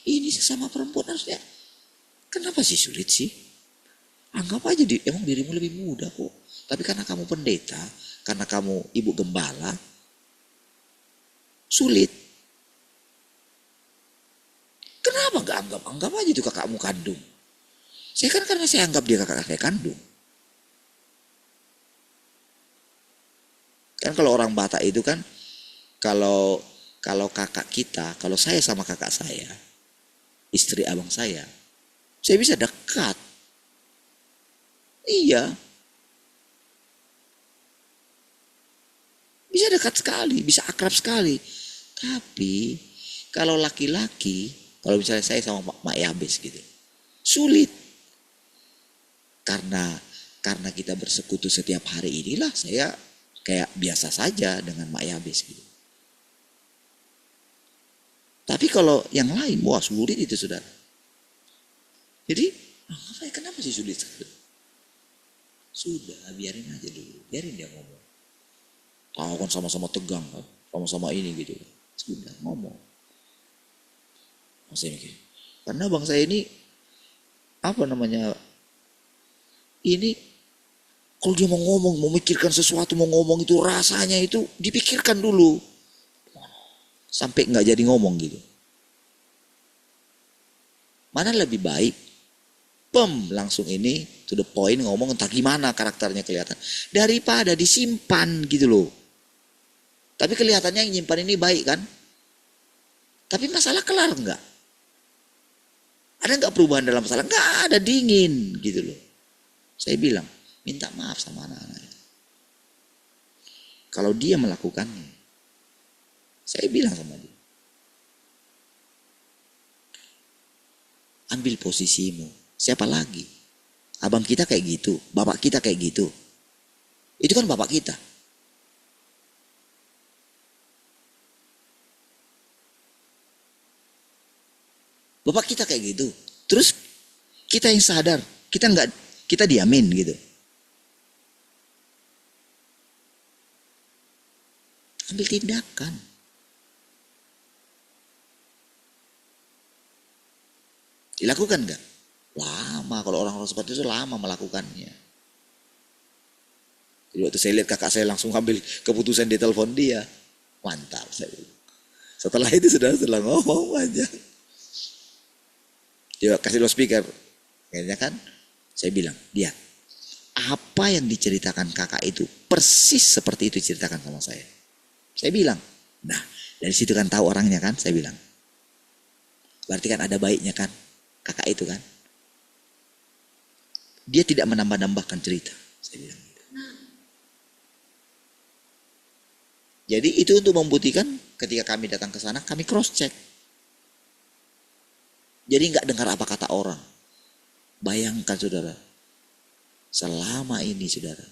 ini sesama perempuan harusnya. Kenapa sih sulit sih? Anggap aja emang dirimu lebih muda kok. Tapi karena kamu pendeta, karena kamu ibu gembala, sulit. Kenapa gak anggap? Anggap aja itu kakakmu kandung. Saya kan karena saya anggap dia kakak saya kandung. Kan kalau orang Batak itu kan, kalau kakak kita, kalau saya sama kakak saya, istri abang saya bisa dekat. Iya. Bisa dekat sekali, bisa akrab sekali. Tapi kalau laki-laki, kalau misalnya saya sama Mak Yabes gitu, sulit. Karena kita bersekutu setiap hari inilah saya kayak biasa saja dengan Mak Yabes gitu. Tapi kalau yang lain, wah sulit itu saudara. Jadi, kenapa sih sulit sekali? Sudah, biarin aja dulu. Biarin dia ngomong. Tahu kan sama-sama tegang kan? Sama-sama ini gitu. Sudah, ngomong. Saya mikir. Karena bangsa ini, ini kalau dia mau ngomong, mau mikirkan sesuatu, mau ngomong itu rasanya itu dipikirkan dulu. Sampai nggak jadi ngomong gitu. Mana lebih baik? Langsung ini to the point ngomong entah gimana karakternya kelihatan. Daripada disimpan gitu loh. Tapi kelihatannya yang nyimpan ini baik kan? Tapi masalah kelar enggak? Ada enggak perubahan dalam masalah? Enggak ada, dingin gitu loh. Saya bilang, minta maaf sama anak-anak. Kalau dia melakukannya, saya bilang sama dia, ambil posisimu. Siapa lagi? Abang kita kayak gitu, bapak kita kayak gitu. Itu kan bapak kita. Bapak kita kayak gitu. Terus kita yang sadar, kita diamin gitu. Ambil tindakan. Dilakukan enggak? Lama, kalau orang-orang seperti itu lama melakukannya. Jadi waktu saya lihat kakak saya langsung ambil keputusan di telepon dia. Mantap saya bilang. Setelah itu setelah ngomong aja. Dia kasih lo speaker. Akhirnya kan saya bilang, dia apa yang diceritakan kakak itu persis seperti itu diceritakan sama saya. Saya bilang, nah dari situ kan tahu orangnya kan, saya bilang. Berarti kan ada baiknya kan, kakak itu kan. Dia tidak menambah-nambahkan cerita, saya bilang gitu. Jadi itu untuk membuktikan ketika kami datang ke sana, kami cross check. Jadi nggak dengar apa kata orang. Bayangkan saudara, selama ini saudara,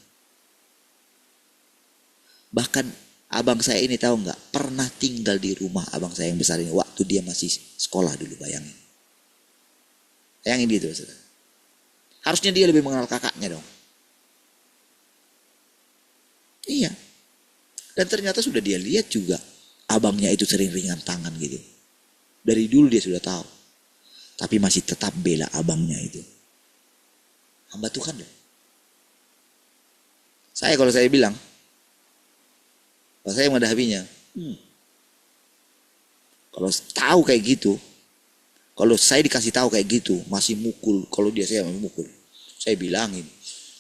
bahkan abang saya ini tahu nggak, pernah tinggal di rumah abang saya yang besar ini waktu dia masih sekolah dulu, bayangin. Bayangin gitu saudara. Harusnya dia lebih mengenal kakaknya dong. Iya. Dan ternyata sudah dia lihat juga abangnya itu sering ringan tangan gitu. Dari dulu dia sudah tahu. Tapi masih tetap bela abangnya itu. Hamba Tuhan loh. Kalau saya bilang, kalau saya menghadapinya, kalau tahu kayak gitu, kalau saya dikasih tahu kayak gitu, masih mukul, kalau dia saya masih mukul. Saya bilangin,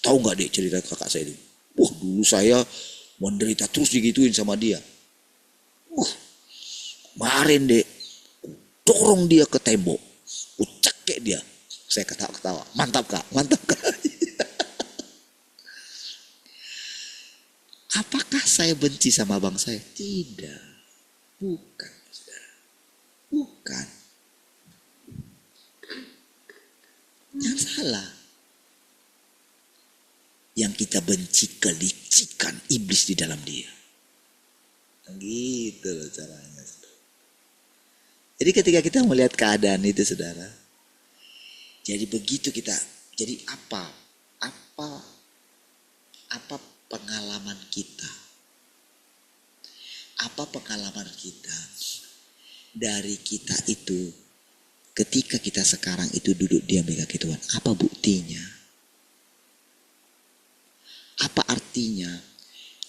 tahu nggak deh cerita kakak saya itu? Wah dulu saya menderita terus digituin sama dia. Kemarin deh, dorong dia ke tembok, cekek dia. Saya ketawa-ketawa, mantap kak, mantap kak. Apakah saya benci sama abang saya? Tidak, bukan, saudara, bukan. Yang yang kita benci kelicikan iblis di dalam dia. Gitu loh caranya. Jadi ketika kita melihat keadaan itu saudara, jadi begitu kita, jadi apa pengalaman kita? Apa pengalaman kita dari kita itu ketika kita sekarang itu duduk diam di kaki Tuhan? Apa buktinya? Apa artinya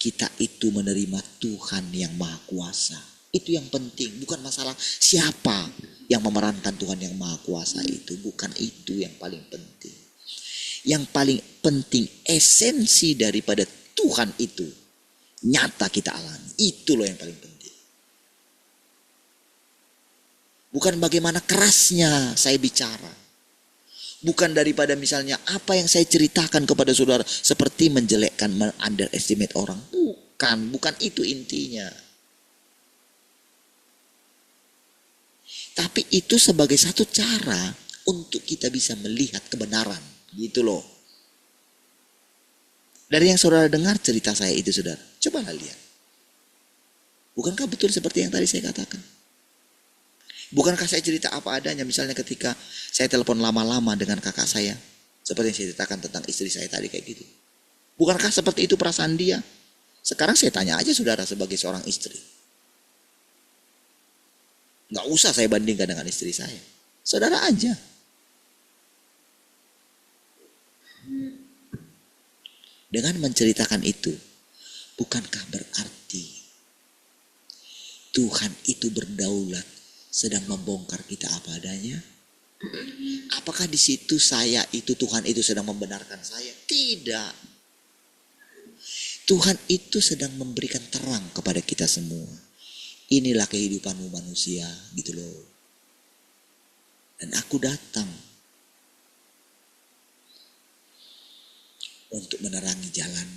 kita itu menerima Tuhan yang Maha Kuasa? Itu yang penting, bukan masalah siapa yang memerankan Tuhan yang Maha Kuasa itu. Bukan itu yang paling penting. Yang paling penting esensi daripada Tuhan itu nyata kita alami. Itu loh yang paling penting. Bukan bagaimana kerasnya saya bicara. Bukan daripada misalnya apa yang saya ceritakan kepada saudara seperti menjelekkan, underestimate orang. Bukan itu intinya. Tapi itu sebagai satu cara untuk kita bisa melihat kebenaran. Gitu loh. Dari yang saudara dengar cerita saya itu saudara. Cobalah lihat. Bukankah betul seperti yang tadi saya katakan? Bukankah saya cerita apa adanya. Misalnya ketika saya telepon lama-lama dengan kakak saya. Seperti yang saya ceritakan tentang istri saya tadi kayak gitu. Bukankah seperti itu perasaan dia? Sekarang saya tanya aja saudara sebagai seorang istri. Gak usah saya bandingkan dengan istri saya. Saudara aja. Dengan menceritakan itu, bukankah berarti Tuhan itu berdaulat sedang membongkar kita apa adanya? Apakah di situ Tuhan itu sedang membenarkan saya? Tidak. Tuhan itu sedang memberikan terang kepada kita semua. Inilah kehidupanmu manusia, gitu loh. Dan aku datang untuk menerangi jalan.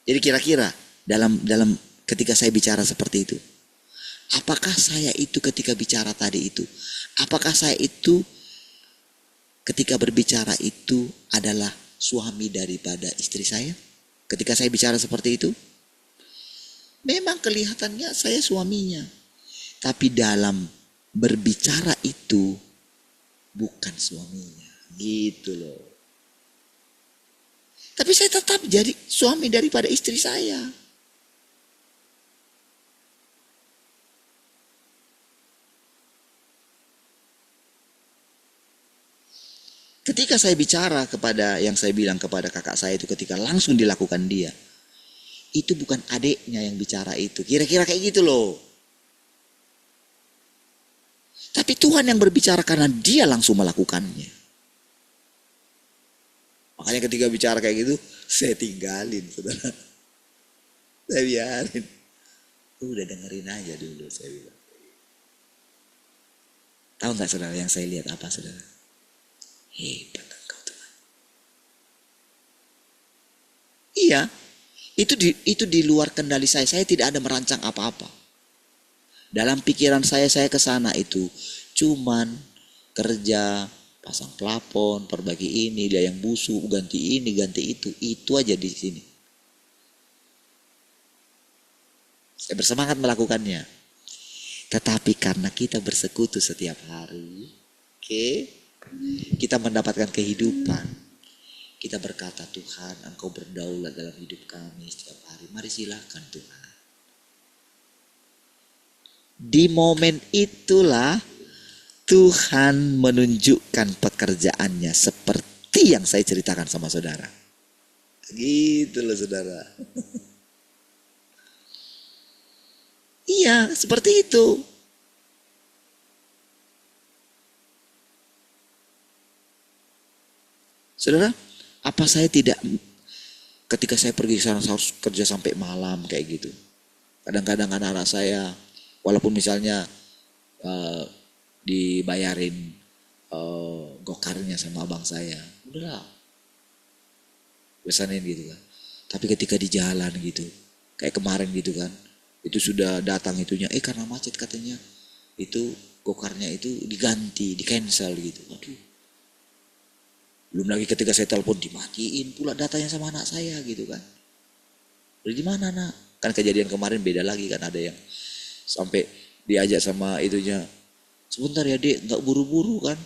Jadi kira-kira dalam ketika saya bicara seperti itu, apakah saya itu ketika bicara tadi itu, apakah saya itu ketika berbicara itu adalah suami daripada istri saya? Ketika saya bicara seperti itu, memang kelihatannya saya suaminya. Tapi dalam berbicara itu bukan suaminya. Gitu loh. Tapi saya tetap jadi suami daripada istri saya. Ketika saya bicara kepada yang saya bilang kepada kakak saya itu ketika langsung dilakukan dia. Itu bukan adiknya yang bicara itu. Kira-kira kayak gitu loh. Tapi Tuhan yang berbicara karena dia langsung melakukannya. Makanya ketika bicara kayak gitu, saya tinggalin saudara. Saya biarin. Udah dengerin aja dulu saya bilang. Tahu gak saudara yang saya lihat apa saudara? Hebat engkau Tuhan. Iya. Itu di luar kendali saya. Saya tidak ada merancang apa-apa. Dalam pikiran saya ke sana itu cuman kerja, pasang plafon, perbaiki ini, dia yang busuk, ganti ini, ganti itu. Itu aja di sini. Saya bersemangat melakukannya. Tetapi karena kita bersekutu setiap hari, kita mendapatkan kehidupan. Kita berkata, Tuhan, Engkau berdaulat dalam hidup kami setiap hari. Mari silakan Tuhan. Di momen itulah Tuhan menunjukkan pekerjaannya seperti yang saya ceritakan sama saudara. Gitu loh saudara. Iya, seperti itu. Saudara, apa saya tidak ketika saya pergi ke sana harus kerja sampai malam kayak gitu. Kadang-kadang anak-anak saya walaupun misalnya dibayarin gokarnya sama abang saya, udahlah pesanin gitu kan. Tapi ketika di jalan gitu, kayak kemarin gitu kan, itu sudah datang itunya, karena macet katanya itu gokarnya itu diganti, di cancel gitu. Aduh, Belum lagi ketika saya telepon dimatiin pula datanya sama anak saya gitu kan. Udah di mana nak? Kan kejadian kemarin beda lagi kan, ada yang sampai diajak sama itunya. Sebentar ya dek, nggak buru-buru kan.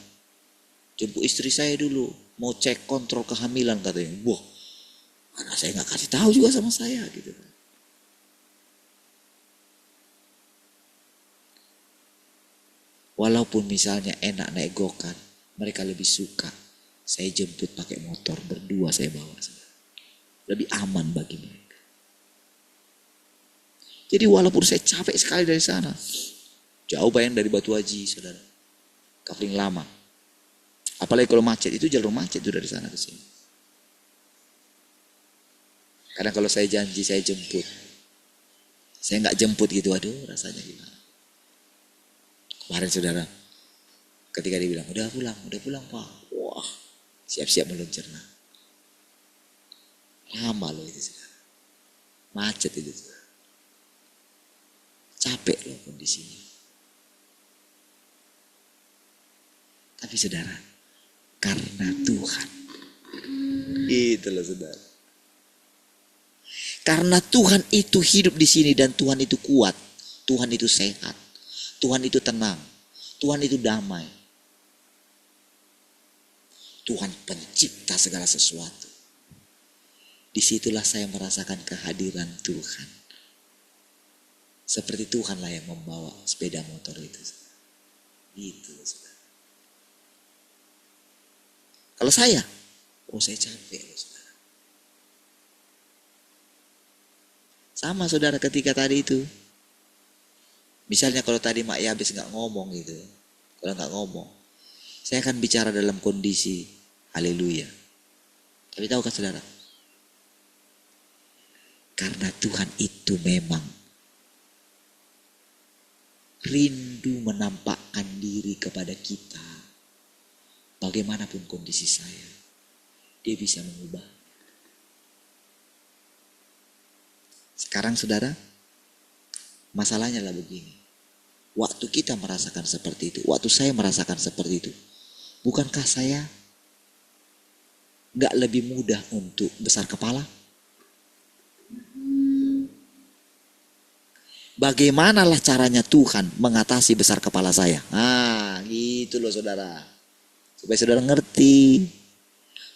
Jemput istri saya dulu, mau cek kontrol kehamilan katanya. Wah, anak saya nggak kasih tahu juga sama saya gitu kan. Walaupun misalnya enak naik go-kart, mereka lebih suka saya jemput pakai motor berdua, saya bawa. Lebih aman bagi mereka. Jadi walaupun saya capek sekali dari sana, jauh bayang dari Batu Haji, saudara. Kafling lama. Apalagi kalau macet, itu jalur macet itu dari sana ke sini. Kadang kalau saya janji saya jemput, saya nggak jemput gitu, aduh rasanya gimana. Kemarin saudara, ketika dia bilang, udah pulang pak. Wah, siap-siap meluncurna. Lama loh itu saudara. Macet itu saudara. Capek loh kondisinya. Tapi saudara, karena Tuhan. Itu loh saudara. Karena Tuhan itu hidup di sini dan Tuhan itu kuat. Tuhan itu sehat. Tuhan itu tenang. Tuhan itu damai. Tuhan pencipta segala sesuatu. Disitulah saya merasakan kehadiran Tuhan. Seperti Tuhanlah yang membawa sepeda motor itu. Gitu. Kalau saya capek. Saudara. Sama saudara ketika tadi itu. Misalnya kalau tadi Mak Yabes nggak ngomong gitu, kalau nggak ngomong, saya akan bicara dalam kondisi haleluya. Tapi tahukah saudara? Karena Tuhan itu memang rindu menampakkan diri kepada kita. Bagaimanapun kondisi saya, dia bisa mengubah. Sekarang saudara, masalahnya lah begini. Waktu kita merasakan seperti itu, waktu saya merasakan seperti itu, bukankah saya gak lebih mudah untuk besar kepala? Bagaimanalah caranya Tuhan mengatasi besar kepala saya? Gitu loh saudara. Supaya saudara ngerti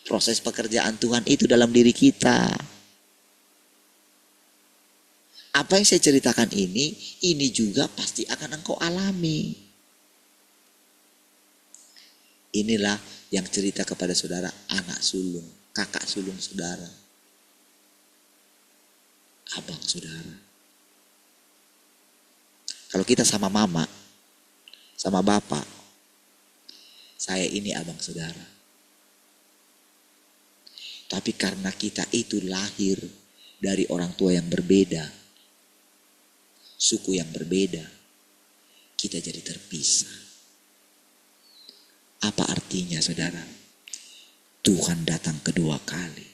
proses pekerjaan Tuhan itu dalam diri kita. Apa yang saya ceritakan ini juga pasti akan engkau alami. Inilah yang cerita kepada saudara anak sulung, kakak sulung saudara, abang saudara. Kalau kita sama mama, sama bapak, saya ini abang saudara. Tapi karena kita itu lahir dari orang tua yang berbeda, suku yang berbeda, kita jadi terpisah. Apa artinya saudara? Tuhan datang kedua kali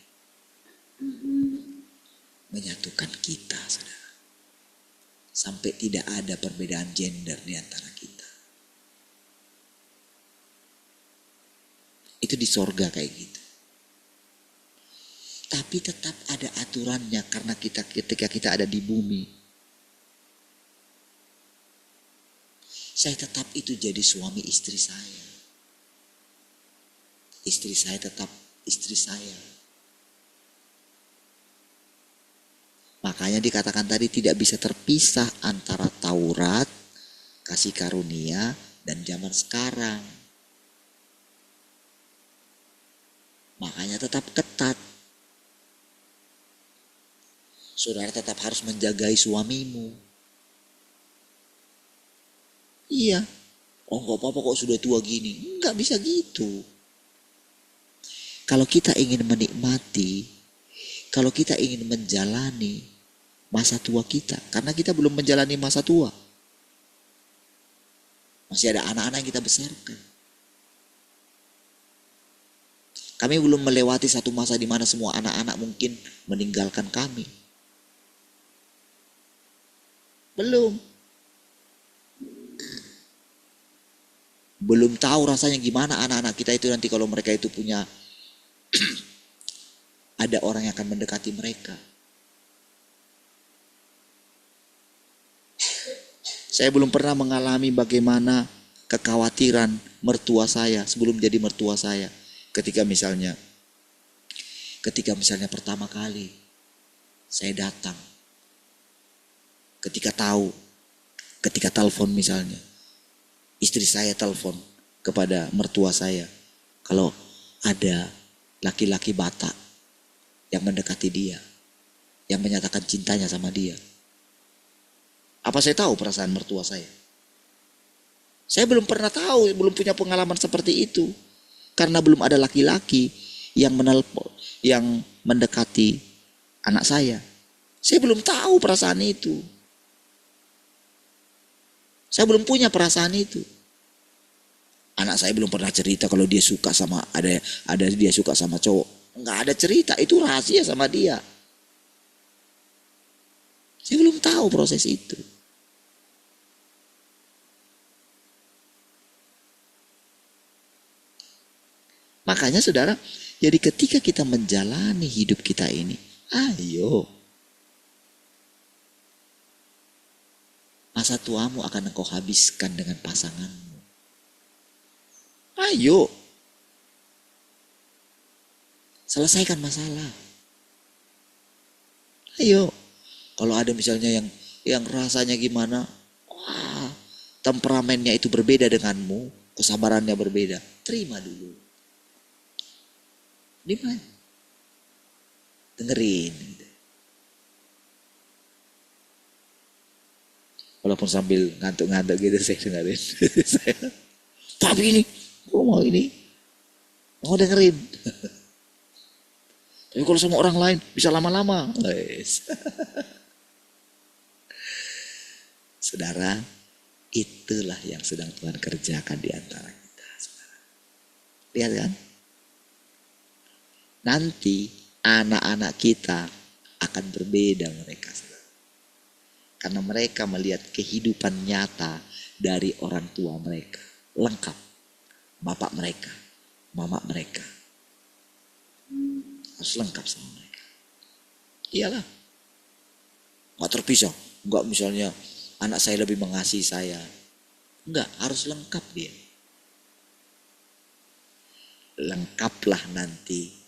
menyatukan kita saudara. Sampai tidak ada perbedaan gender di antara kita. Itu di sorga kayak gitu. Tapi tetap ada aturannya karena ketika kita ada di bumi. Saya tetap itu jadi suami istri saya. Istri saya tetap istri saya. Makanya dikatakan tadi tidak bisa terpisah antara Taurat, kasih karunia, dan zaman sekarang. Makanya tetap ketat. Saudara tetap harus menjagai suamimu. Iya, enggak apa-apa kok sudah tua gini. Enggak bisa gitu. Kalau kita ingin menikmati, kalau kita ingin menjalani masa tua kita, karena kita belum menjalani masa tua. Masih ada anak-anak yang kita besarkan. Kami belum melewati satu masa di mana semua anak-anak mungkin meninggalkan kami. Belum. Belum tahu rasanya gimana anak-anak kita itu nanti kalau mereka itu punya ada orang yang akan mendekati mereka. Saya belum pernah mengalami bagaimana kekhawatiran mertua saya sebelum jadi mertua saya. Ketika misalnya pertama kali saya datang, ketika telepon misalnya, istri saya telepon kepada mertua saya, kalau ada laki-laki Batak yang mendekati dia, yang menyatakan cintanya sama dia. Apa saya tahu perasaan mertua saya? Saya belum pernah tahu, belum punya pengalaman seperti itu. Karena belum ada laki-laki yang mendekati anak saya. Saya belum tahu perasaan itu. Saya belum punya perasaan itu. Anak saya belum pernah cerita kalau dia suka sama ada dia suka sama cowok. Enggak ada cerita, itu rahasia sama dia. Saya belum tahu proses itu. Makanya saudara, jadi ketika kita menjalani hidup kita ini, ayo. Masa tuamu akan engkau habiskan dengan pasanganmu. Ayo. Selesaikan masalah. Ayo. Kalau ada misalnya yang rasanya gimana, wah, temperamennya itu berbeda denganmu, kesabarannya berbeda, terima dulu. Terima. Dengerin. Walaupun sambil ngantuk-ngantuk gitu saya dengerin. Tapi ini, gue mau ini, mau dengerin. Tapi kalau sama orang lain bisa lama-lama. Saudara, itulah yang sedang Tuhan kerjakan di antara kita. Saudara. Lihat kan? Nanti anak-anak kita akan berbeda mereka. Saudara. Karena mereka melihat kehidupan nyata dari orang tua mereka. Lengkap. Bapak mereka, mama mereka. Harus lengkap sama mereka. Iyalah. Gak terpisah. Enggak misalnya anak saya lebih mengasihi saya. Enggak, harus lengkap dia. Lengkaplah nanti.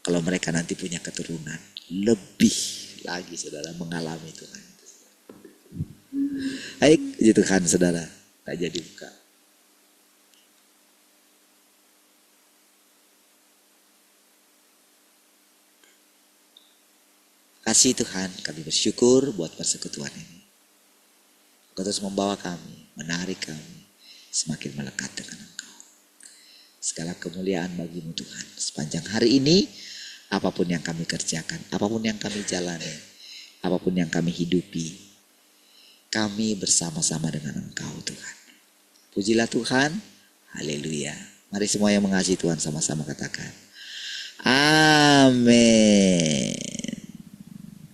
Kalau mereka nanti punya keturunan. Lebih lagi saudara mengalami Tuhan. Baik, puji Tuhan saudara. Tak jadi buka. Kasih Tuhan, kami bersyukur buat persekutuan ini. Engkau terus membawa kami, menarik kami, semakin melekat dengan Engkau. Segala kemuliaan bagimu Tuhan. Sepanjang hari ini, apapun yang kami kerjakan, apapun yang kami jalani, apapun yang kami hidupi, kami bersama-sama dengan Engkau Tuhan. Pujilah Tuhan, haleluya. Mari semua yang mengasihi Tuhan sama-sama katakan, amin.